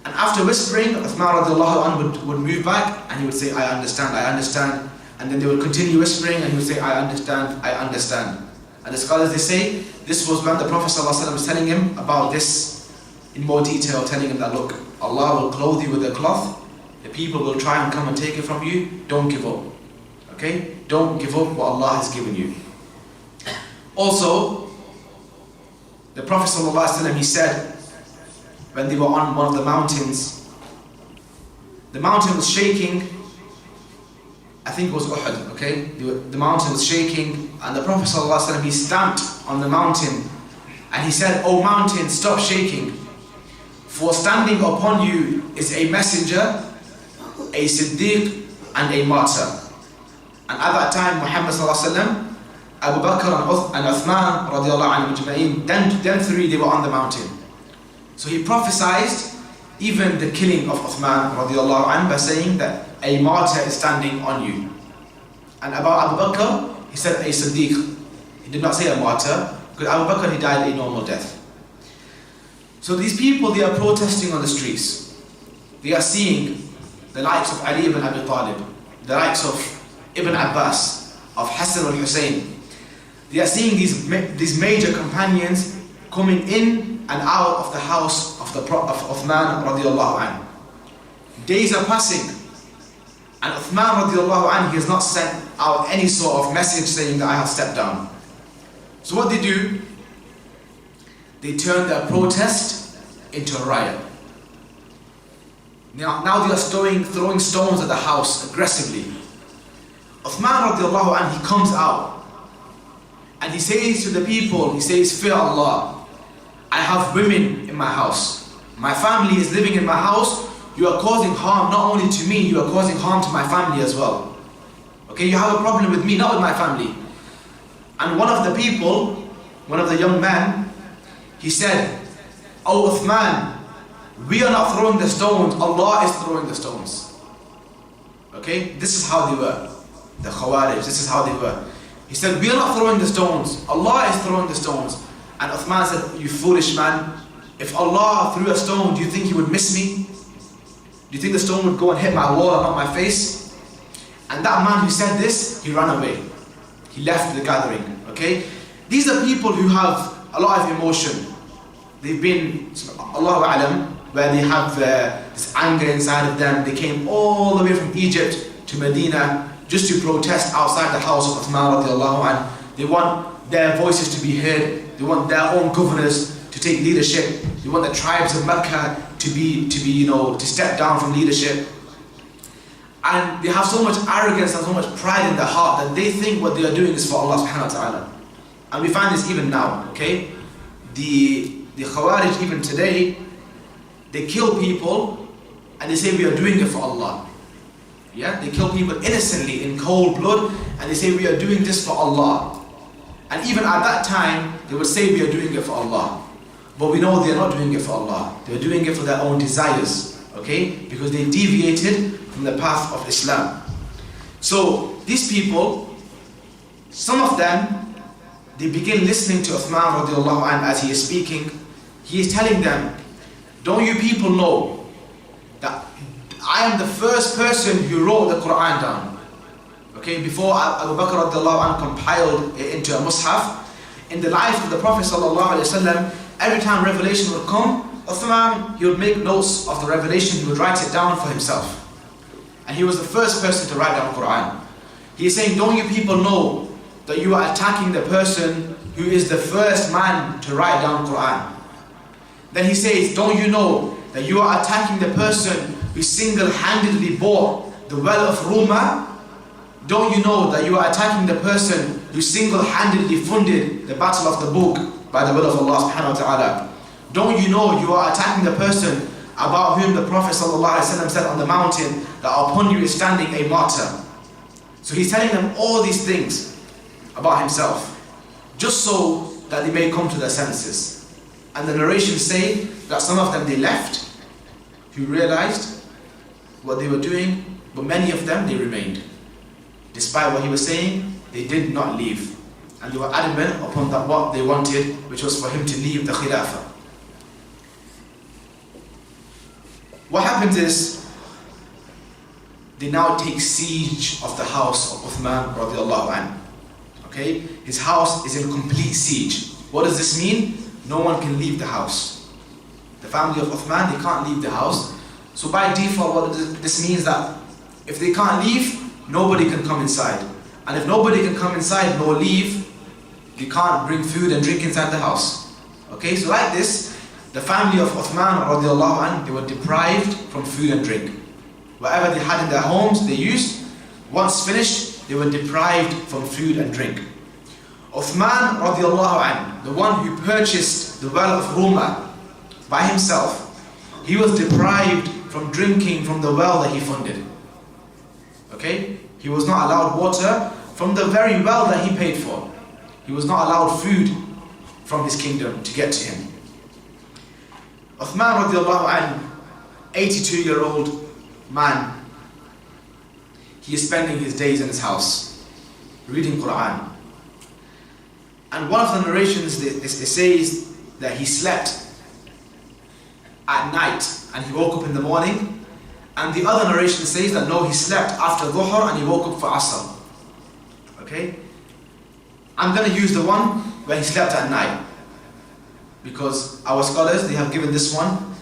And after whispering, Uthman radiallahu anhu would move back and he would say, "I understand, I understand." And then they would continue whispering and he would say, "I understand, I understand." And the scholars, they say, this was when the Prophet ﷺ was telling him about this in more detail, telling him that, look, Allah will clothe you with a cloth, the people will try and come and take it from you, don't give up. Okay? Don't give up what Allah has given you. Also, the Prophet ﷺ, he said, when they were on one of the mountains, the mountain was shaking. I think it was Uhud, okay? The mountain was shaking, and the Prophet ﷺ, he stamped on the mountain and he said, "O mountain, stop shaking, for standing upon you is a messenger, a Siddiq, and a martyr." And at that time, Muhammad ﷺ, Abu Bakr and Uthman radiallahu anhu, them three, they were on the mountain. So he prophesied even the killing of Uthman radiallahu anhu by saying that a martyr is standing on you. And about Abu Bakr, he said a Siddiq. He did not say a martyr, because Abu Bakr, he died a normal death. So these people, they are protesting on the streets. They are seeing the likes of Ali ibn Abi Talib, the likes of Ibn Abbas, of Hassan al-Hussein. They are seeing these major companions coming in and out of the house of Uthman radiallahu anhu. Days are passing, and Uthman radiallahu anhu, he has not sent out any sort of message saying that I have stepped down. So what they do, they turn their protest into a riot. Now they are throwing stones at the house aggressively. Uthman radiallahu anhu, he comes out and he says to the people, he says, fear Allah. I have women in my house. My family is living in my house. You are causing harm not only to me, you are causing harm to my family as well. Okay, you have a problem with me, not with my family. And one of the people, one of the young men, he said, oh Uthman, we are not throwing the stones, Allah is throwing the stones. Okay, this is how they were. The Khawarij, this is how they were. He said, we are not throwing the stones, Allah is throwing the stones. And Uthman said, you foolish man, if Allah threw a stone, do you think he would miss me? Do you think the stone would go and hit my wall and not my face? And that man who said this, he ran away. He left the gathering, okay? These are people who have a lot of emotion. They've been, Allahu A'lam, where they have this anger inside of them. They came all the way from Egypt to Medina just to protest outside the house of Uthman radiallahu anhu. They want their voices to be heard. They want their own governors to take leadership. They want the tribes of Mecca to step down from leadership. And they have so much arrogance and so much pride in their heart that they think what they are doing is for Allah subhanahu wa ta'ala. And we find this even now, okay? The Khawarij even today, they kill people and they say we are doing it for Allah. Yeah, they kill people innocently in cold blood and they say we are doing this for Allah. And even at that time, they would say we are doing it for Allah. But we know they are not doing it for Allah. They are doing it for their own desires, okay? Because they deviated from the path of Islam. So these people, some of them, they begin listening to Uthman radiallahu anhu as he is speaking. He is telling them, don't you people know that I am the first person who wrote the Qur'an down? Okay, before Abu Bakr radiallahu anhu compiled it into a mushaf, in the life of the Prophet sallallahu alaihi wasallam, every time revelation would come, Uthman, he would make notes of the revelation, he would write it down for himself. And he was the first person to write down Qur'an. He is saying, don't you people know that you are attacking the person who is the first man to write down Qur'an? Then he says, don't you know that you are attacking the person who single-handedly bought the well of Ruma? Don't you know that you are attacking the person who single-handedly funded the battle of the book by the will of Allah subhanahu wa ta'ala? Don't you know you are attacking the person about whom the Prophet ﷺ said on the mountain that upon you is standing a martyr? So he's telling them all these things about himself, just so that they may come to their senses. And the narrations say that some of them they left, who realized what they were doing, but many of them they remained. Despite what he was saying, they did not leave. And they were adamant upon that what they wanted, which was for him to leave the Khilafah. What happens is, they now take siege of the house of Uthman radiallahu anhu. Okay? His house is in complete siege. What does this mean? No one can leave the house. The family of Uthman, they can't leave the house. So by default, what this means that if they can't leave, nobody can come inside. And if nobody can come inside nor leave, they can't bring food and drink inside the house. Okay, so like this, the family of Uthman radiallahu anhu, they were deprived from food and drink. Whatever they had in their homes, they used. Once finished, they were deprived from food and drink. Uthman radiallahu anhu, the one who purchased the well of Ruma by himself, he was deprived from drinking from the well that he funded. Okay? He was not allowed water from the very well that he paid for. He was not allowed food from his kingdom to get to him. Uthman radiallahu anhu, 82-year-old man, he is spending his days in his house, reading Qur'an. And one of the narrations, it says that he slept at night and he woke up in the morning And the other narration says that no, he slept after Dhuhr and he woke up for Asr. Okay? I'm going to use the one where he slept at night, because our scholars, they have given this one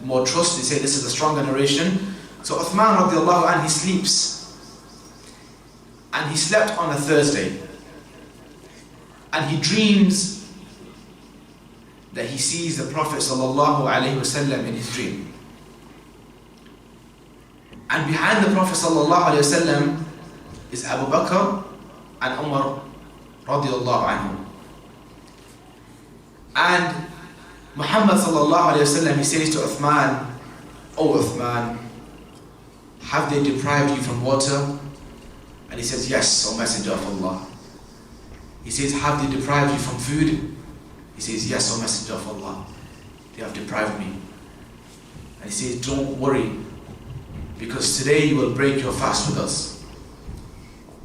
more trust. They say this is a stronger narration. So Uthman radiallahu anhu, he sleeps, and he slept on a Thursday, and he dreams that he sees the Prophet sallallahu alaihi wasallam in his dream. And behind the Prophet sallallahu alaihi wasallam is Abu Bakr and Umar radiallahu anhu. And Muhammad sallallahu alayhi wasallam, he says to Uthman, "O Uthman, have they deprived you from water?" And he says, "Yes, O Messenger of Allah." He says, "Have they deprived you from food?" He says, "Yes, O Messenger of Allah, they have deprived me." And he says, "Don't worry, because today you will break your fast with us."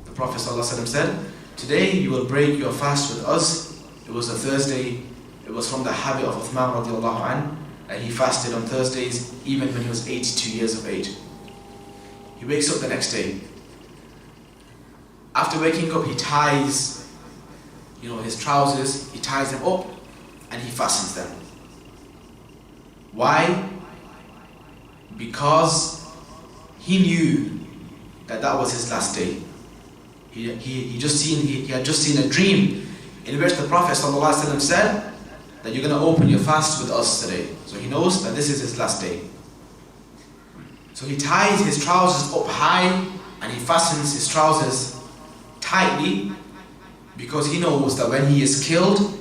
The Prophet sallallahu alayhi wasallam said, "Today you will break your fast with us." It was a Thursday. It was from the habit of Uthman radiallahu anhu, and he fasted on Thursdays even when he was 82 years of age. He wakes up the next day. After waking up, he ties, his trousers, he ties them up and he fastens them. Why? Because he knew that that was his last day. He had just seen a dream in which the Prophet ﷺ said that you're going to open your fast with us today. So he knows that this is his last day. So he ties his trousers up high and he fastens his trousers tightly, because he knows that when he is killed,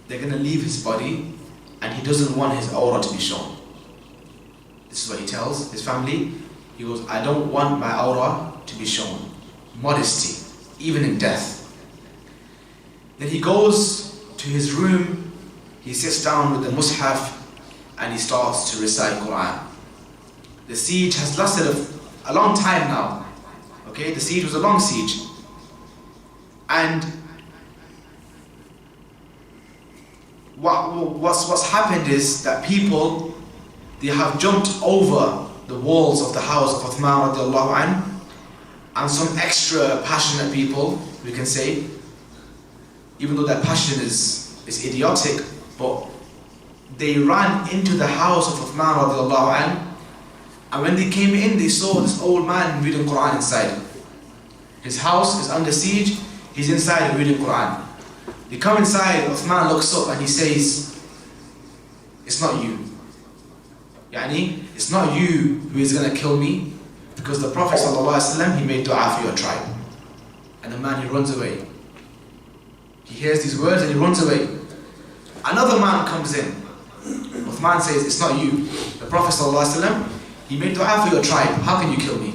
they're going to leave his body and he doesn't want his aura to be shown. This is what he tells his family. He goes, "I don't want my aura to be shown." Modesty, even in death. Then he goes to his room, he sits down with the mushaf and he starts to recite Qur'an. The siege has lasted a long time now. Okay, the siege was a long siege. And what's happened is that people, they have jumped over the walls of the house of Uthman radiallahu anhu, and some extra passionate people, we can say, even though that passion is idiotic, but they ran into the house of Uthman radiallahu anhu, and when they came in, they saw this old man reading Qur'an inside. His house is under siege, he's inside reading Qur'an. They come inside, Uthman looks up and he says, "It's not you. It's not you who is going to kill me, because the Prophet ﷺ, he made dua for your tribe." And the man, he runs away. He hears these words and he runs away. Another man comes in. Uthman says, "It's not you. The Prophet ﷺ, he made dua for your tribe. How can you kill me?"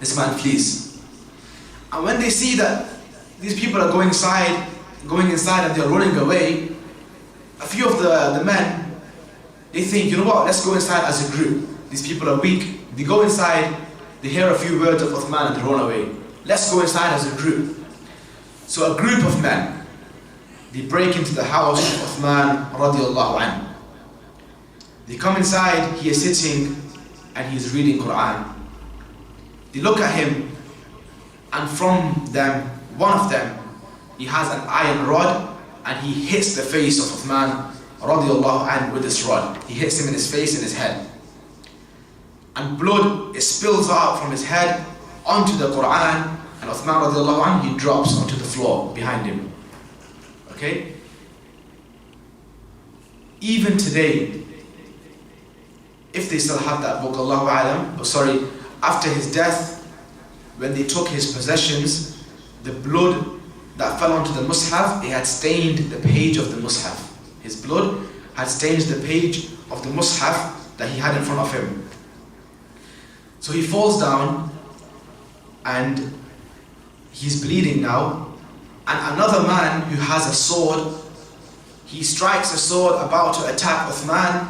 This man flees. And when they see that these people are going inside and they're running away, a few of the men, they think, "You know what, let's go inside as a group. These people are weak." They go inside, they hear a few words of Uthman and they run away. Let's go inside as a group. So a group of men, they break into the house of Uthman radiallahu anhu. They come inside, he is sitting and he is reading Qur'an. They look at him, and from them, one of them, he has an iron rod and he hits the face of Uthman radiallahu anhu with this rod. He hits him in his face and his head. And blood, it spills out from his head onto the Qur'an, and Uthman radiallahu anhu, he drops onto the floor behind him. Okay? Even today, if they still have that book, Allahu A'lam, after his death, when they took his possessions, the blood that fell onto the mushaf, it had stained the page of the mushaf. His blood had stained the page of the mushaf that he had in front of him. So he falls down and he's bleeding now, and another man who has a sword, he strikes a sword about to attack Uthman,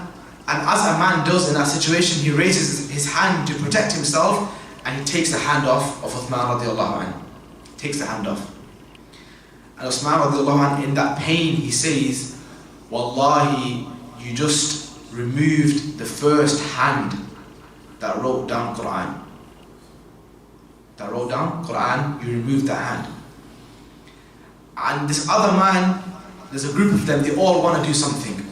and as a man does in that situation, he raises his hand to protect himself and he takes the hand off of Uthman radiallahu anhu. Takes the hand off. And Uthman radiallahu anhu, in that pain, he says, "Wallahi, you just removed the first hand that wrote down Qur'an. That wrote down Qur'an, you removed that hand. And this other man, there's a group of them, they all want to do something.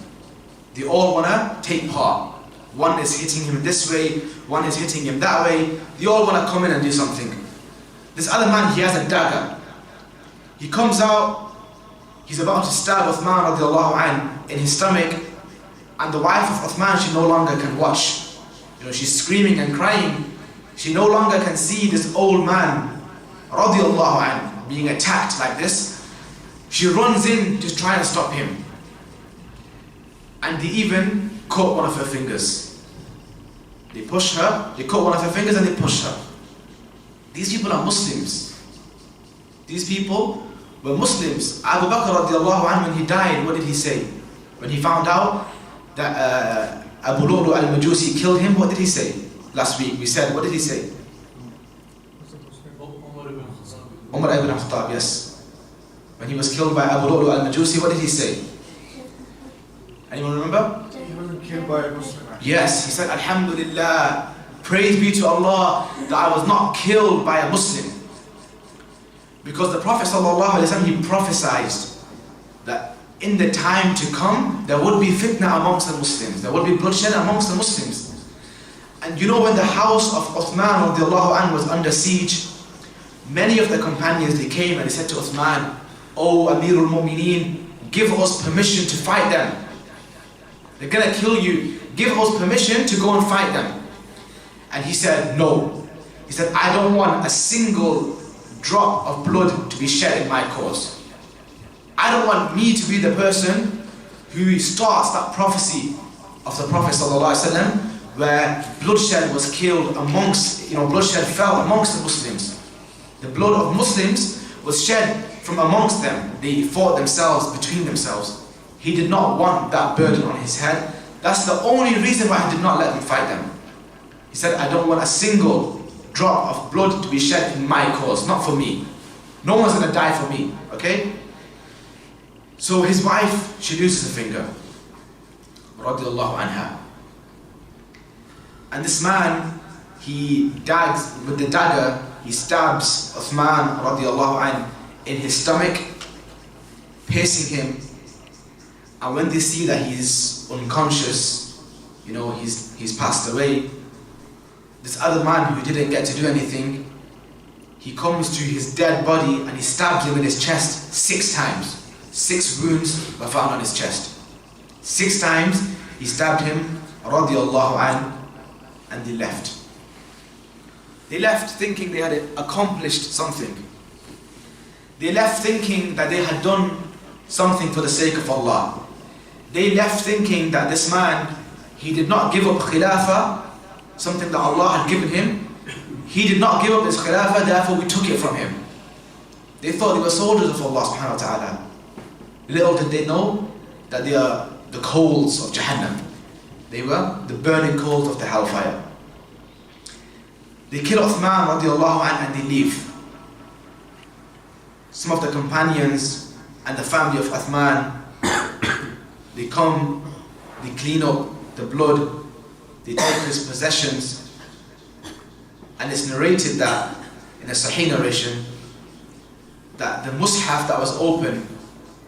They all want to take part. One is hitting him this way, one is hitting him that way. They all want to come in and do something. This other man, he has a dagger. He comes out, he's about to stab Uthman radiallahu anh in his stomach, and the wife of Uthman, she no longer can watch. She's screaming and crying. She no longer can see this old man radiallahu anh being attacked like this. She runs in to try and stop him. And they even cut one of her fingers. They push her, they cut one of her fingers and they push her. These people are Muslims. These people were Muslims. Abu Bakr radiallahu anh, when he died, what did he say? When he found out that Abu Lu'lu al-Majusi killed him, what did he say? Last week we said, what did he say? Umar ibn Khattab, yes. When he was killed by Abu Lu'lu al-Majusi, what did he say? Anyone remember? He wasn't killed by a Muslim. Yes, he said, Alhamdulillah, praise be to Allah that I was not killed by a Muslim. Because the Prophet ﷺ, he prophesied that in the time to come, there would be fitna amongst the Muslims. There would be bloodshed amongst the Muslims. And when the house of Uthman radiallahu anh was under siege, many of the companions, they came and they said to Uthman, "Oh Amirul Mu'mineen, give us permission to fight them. They're gonna kill you. Give us permission to go and fight them." And he said, no. He said, "I don't want a single drop of blood to be shed in my cause. I don't want me to be the person who starts that prophecy of the Prophet ﷺ where bloodshed was killed amongst, bloodshed fell amongst the Muslims. The blood of Muslims was shed from amongst them. They fought themselves, between themselves. He did not want that burden on his head. That's the only reason why he did not let them fight them. He said, I don't want a single drop of blood to be shed in my cause, not for me. No one's going to die for me, okay? So his wife, she loses a finger, radiallahu anha. And this man, he dags with the dagger, he stabs Uthman radiallahu anh in his stomach, piercing him. And when they see that he's unconscious, he's passed away, this other man who didn't get to do anything, he comes to his dead body and he stabs him in his chest 6 times. 6 wounds were found on his chest. 6 times he stabbed him, radiallahu anh, and they left. They left thinking they had accomplished something. They left thinking that they had done something for the sake of Allah. They left thinking that this man, he did not give up Khilafah, something that Allah had given him. He did not give up his Khilafah, therefore we took it from him. They thought they were soldiers of Allah subhanahu wa ta'ala. Little did they know that they are the coals of Jahannam. They were the burning coals of the hellfire. They kill Uthman radiallahu anh and they leave. Some of the companions and the family of Uthman, they come, they clean up the blood, they take his possessions, and it's narrated that, in a Sahih narration, that the mushaf that was open,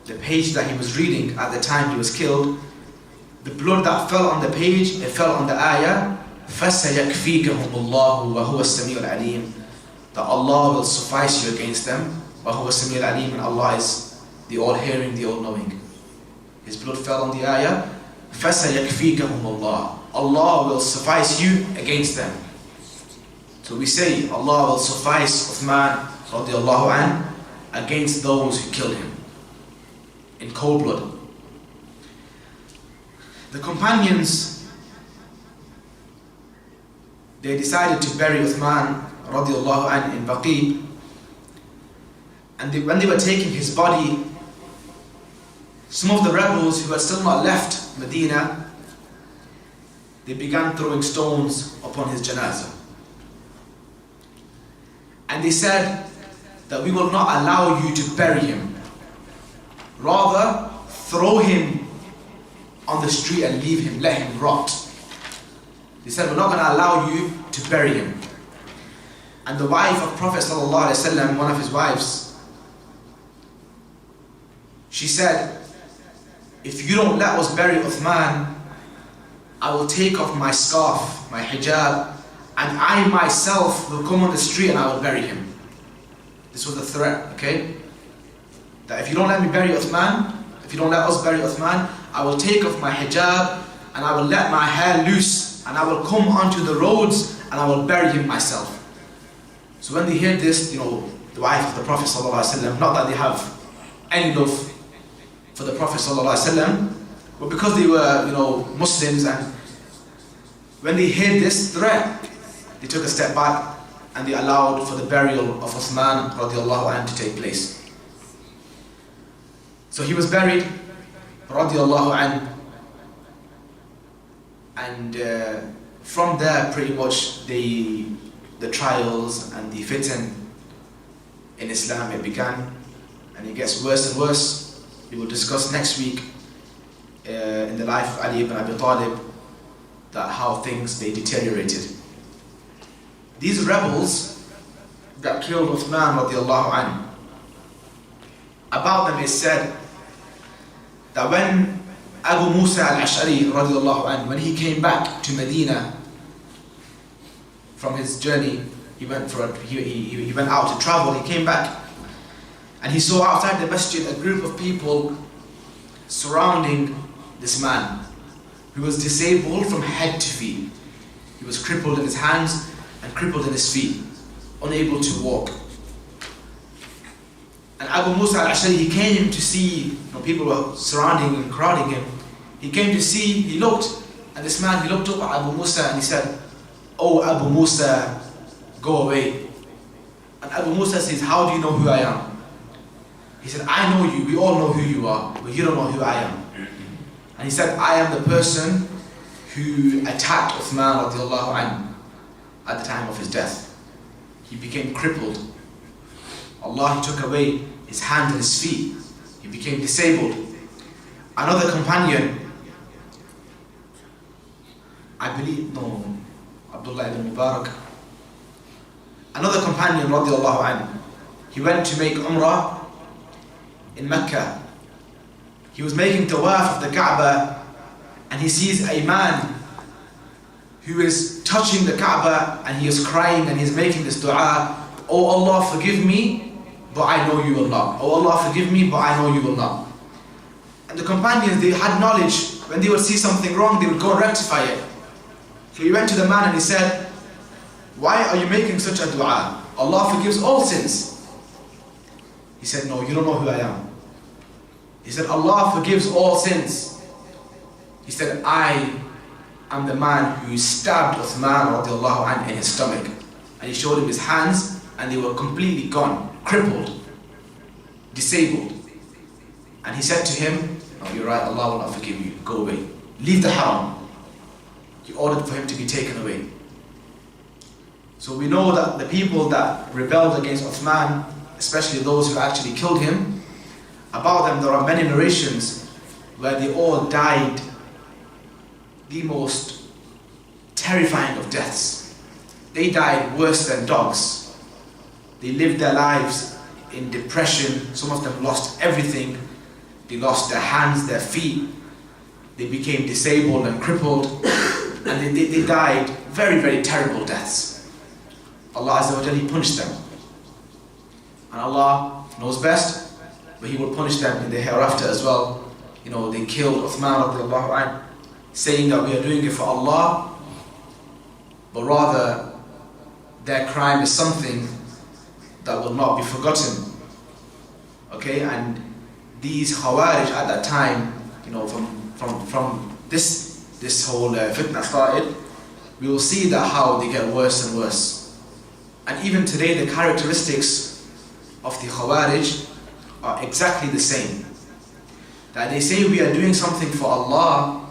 the page that he was reading at the time he was killed, the blood that fell on the page, it fell on the ayah, فَسَيَكْفِيكَهُمُ اللَّهُ وَهُوَ السَّمِيعُ الْعَلِيمُ, that Allah will suffice you against them, وَهُوَ السَّمِيعُ الْعَلِيمُ, and Allah is the all-hearing, the all-knowing. His blood fell on the ayah, فَسَيَكْفِيكَهُمُ اللَّهُ, Allah will suffice you against them. So we say, Allah will suffice Uthman radiallahu anh against those who killed him in cold blood. The companions, they decided to bury Uthman radiallahu anh in Baqi, and when they were taking his body, some of the rebels who had still not left Medina, they began throwing stones upon his janazah. And they said that we will not allow you to bury him. Rather, throw him on the street and leave him, let him rot. They said, we're not going to allow you to bury him. And the wife of Prophet ﷺ, one of his wives, she said, if you don't let us bury Uthman, I will take off my scarf, my hijab, and I myself will come on the street and I will bury him. This was the threat, okay? That if you don't let me bury Uthman, if you don't let us bury Uthman, I will take off my hijab and I will let my hair loose and I will come onto the roads and I will bury him myself. So when they hear this, the wife of the Prophet ﷺ, not that they have any love for the Prophet ﷺ, but because they were, Muslims, and when they heard this threat, they took a step back and they allowed for the burial of Uthman radiallahu anhu to take place. So he was buried radiallahu anhu, and from there pretty much the trials and the fitan in Islam, it began, and it gets worse and worse. We will discuss next week in the life of Ali ibn Abi Talib that how things they deteriorated. These rebels that killed Uthman radiallahu anhu, about them is said that when Abu Musa al-Ash'ari radiallahu anhu, when he came back to Medina from his journey, he went out to travel, he came back and he saw outside the masjid a group of people surrounding this man who was disabled from head to feet. He was crippled in his hands and crippled in his feet, unable to walk. And Abu Musa al-Ash'ari, he came to see, people were surrounding and crowding him. He came to see, he looked, and this man, he looked up at Abu Musa and he said, "Oh Abu Musa, go away." And Abu Musa says, "How do you know who I am?" He said, "I know you, we all know who you are, but you don't know who I am." And he said, "I am the person who attacked Uthman radiallahu anhu at the time of his death. He became crippled. Allah took away his hands and his feet. He became disabled." Another companion, Abdullah ibn Mubarak, another companion radiallahu anhu, he went to make Umrah in Mecca. He was making tawaf of the Kaaba and he sees a man who is touching the Kaaba and he is crying and he is making this dua, "Oh Allah, forgive me, but I know you will not. Oh Allah, forgive me, but I know you will not." And the companions, they had knowledge. When they would see something wrong, they would go and rectify it. So he went to the man and he said, "Why are you making such a dua? Allah forgives all sins." He said, "No, you don't know who I am." He said, "Allah forgives all sins." He said, "I am the man who stabbed Uthman radiallahu anhu in his stomach." And he showed him his hands and they were completely gone, crippled, disabled. And he said to him, "No, you're right, Allah will not forgive you, go away. Leave the haram." He ordered for him to be taken away. So we know that the people that rebelled against Uthman, especially those who actually killed him, about them there are many narrations where they all died the most terrifying of deaths. They died worse than dogs. They lived their lives in depression. Some of them lost everything. They lost their hands, their feet. They became disabled and crippled. And they died very, very terrible deaths. Allah Azza wa Jalla, He punished them. And Allah knows best, but He will punish them in the hereafter as well. They killed Uthman radiallahu anhu, saying that we are doing it for Allah, but rather their crime is something that will not be forgotten. Okay, and these Khawarij at that time, from this whole fitna started, we will see that how they get worse and worse. And even today, the characteristics of the Khawarij are exactly the same. That they say we are doing something for Allah,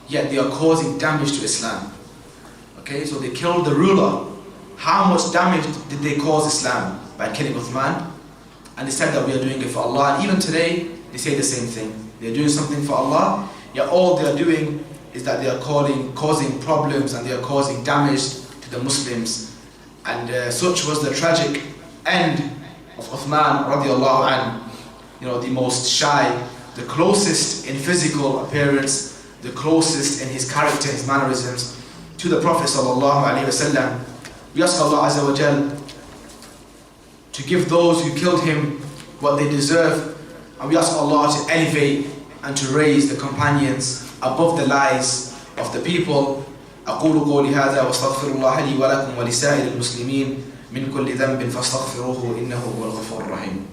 yet they are causing damage to Islam. Okay, so they killed the ruler. How much damage did they cause Islam by killing Uthman? And they said that we are doing it for Allah. And even today, they say the same thing. They are doing something for Allah, Yet all they are doing is that they are causing problems and they are causing damage to the Muslims. And such was the tragic end of Uthman radiallahu anhu. You know, the most shy, the closest in physical appearance, the closest in his character, his mannerisms to the Prophet sallallahu alaihi wasallam. We ask Allah Azza wa Jal to give those who killed him what they deserve, and we ask Allah to elevate and to raise the companions above the lies of the people. أقول قولي هذا واستغفر الله لي ولكم ولسائر المسلمين من كل ذنب فاستغفروه إنه هو الغفور الرحيم.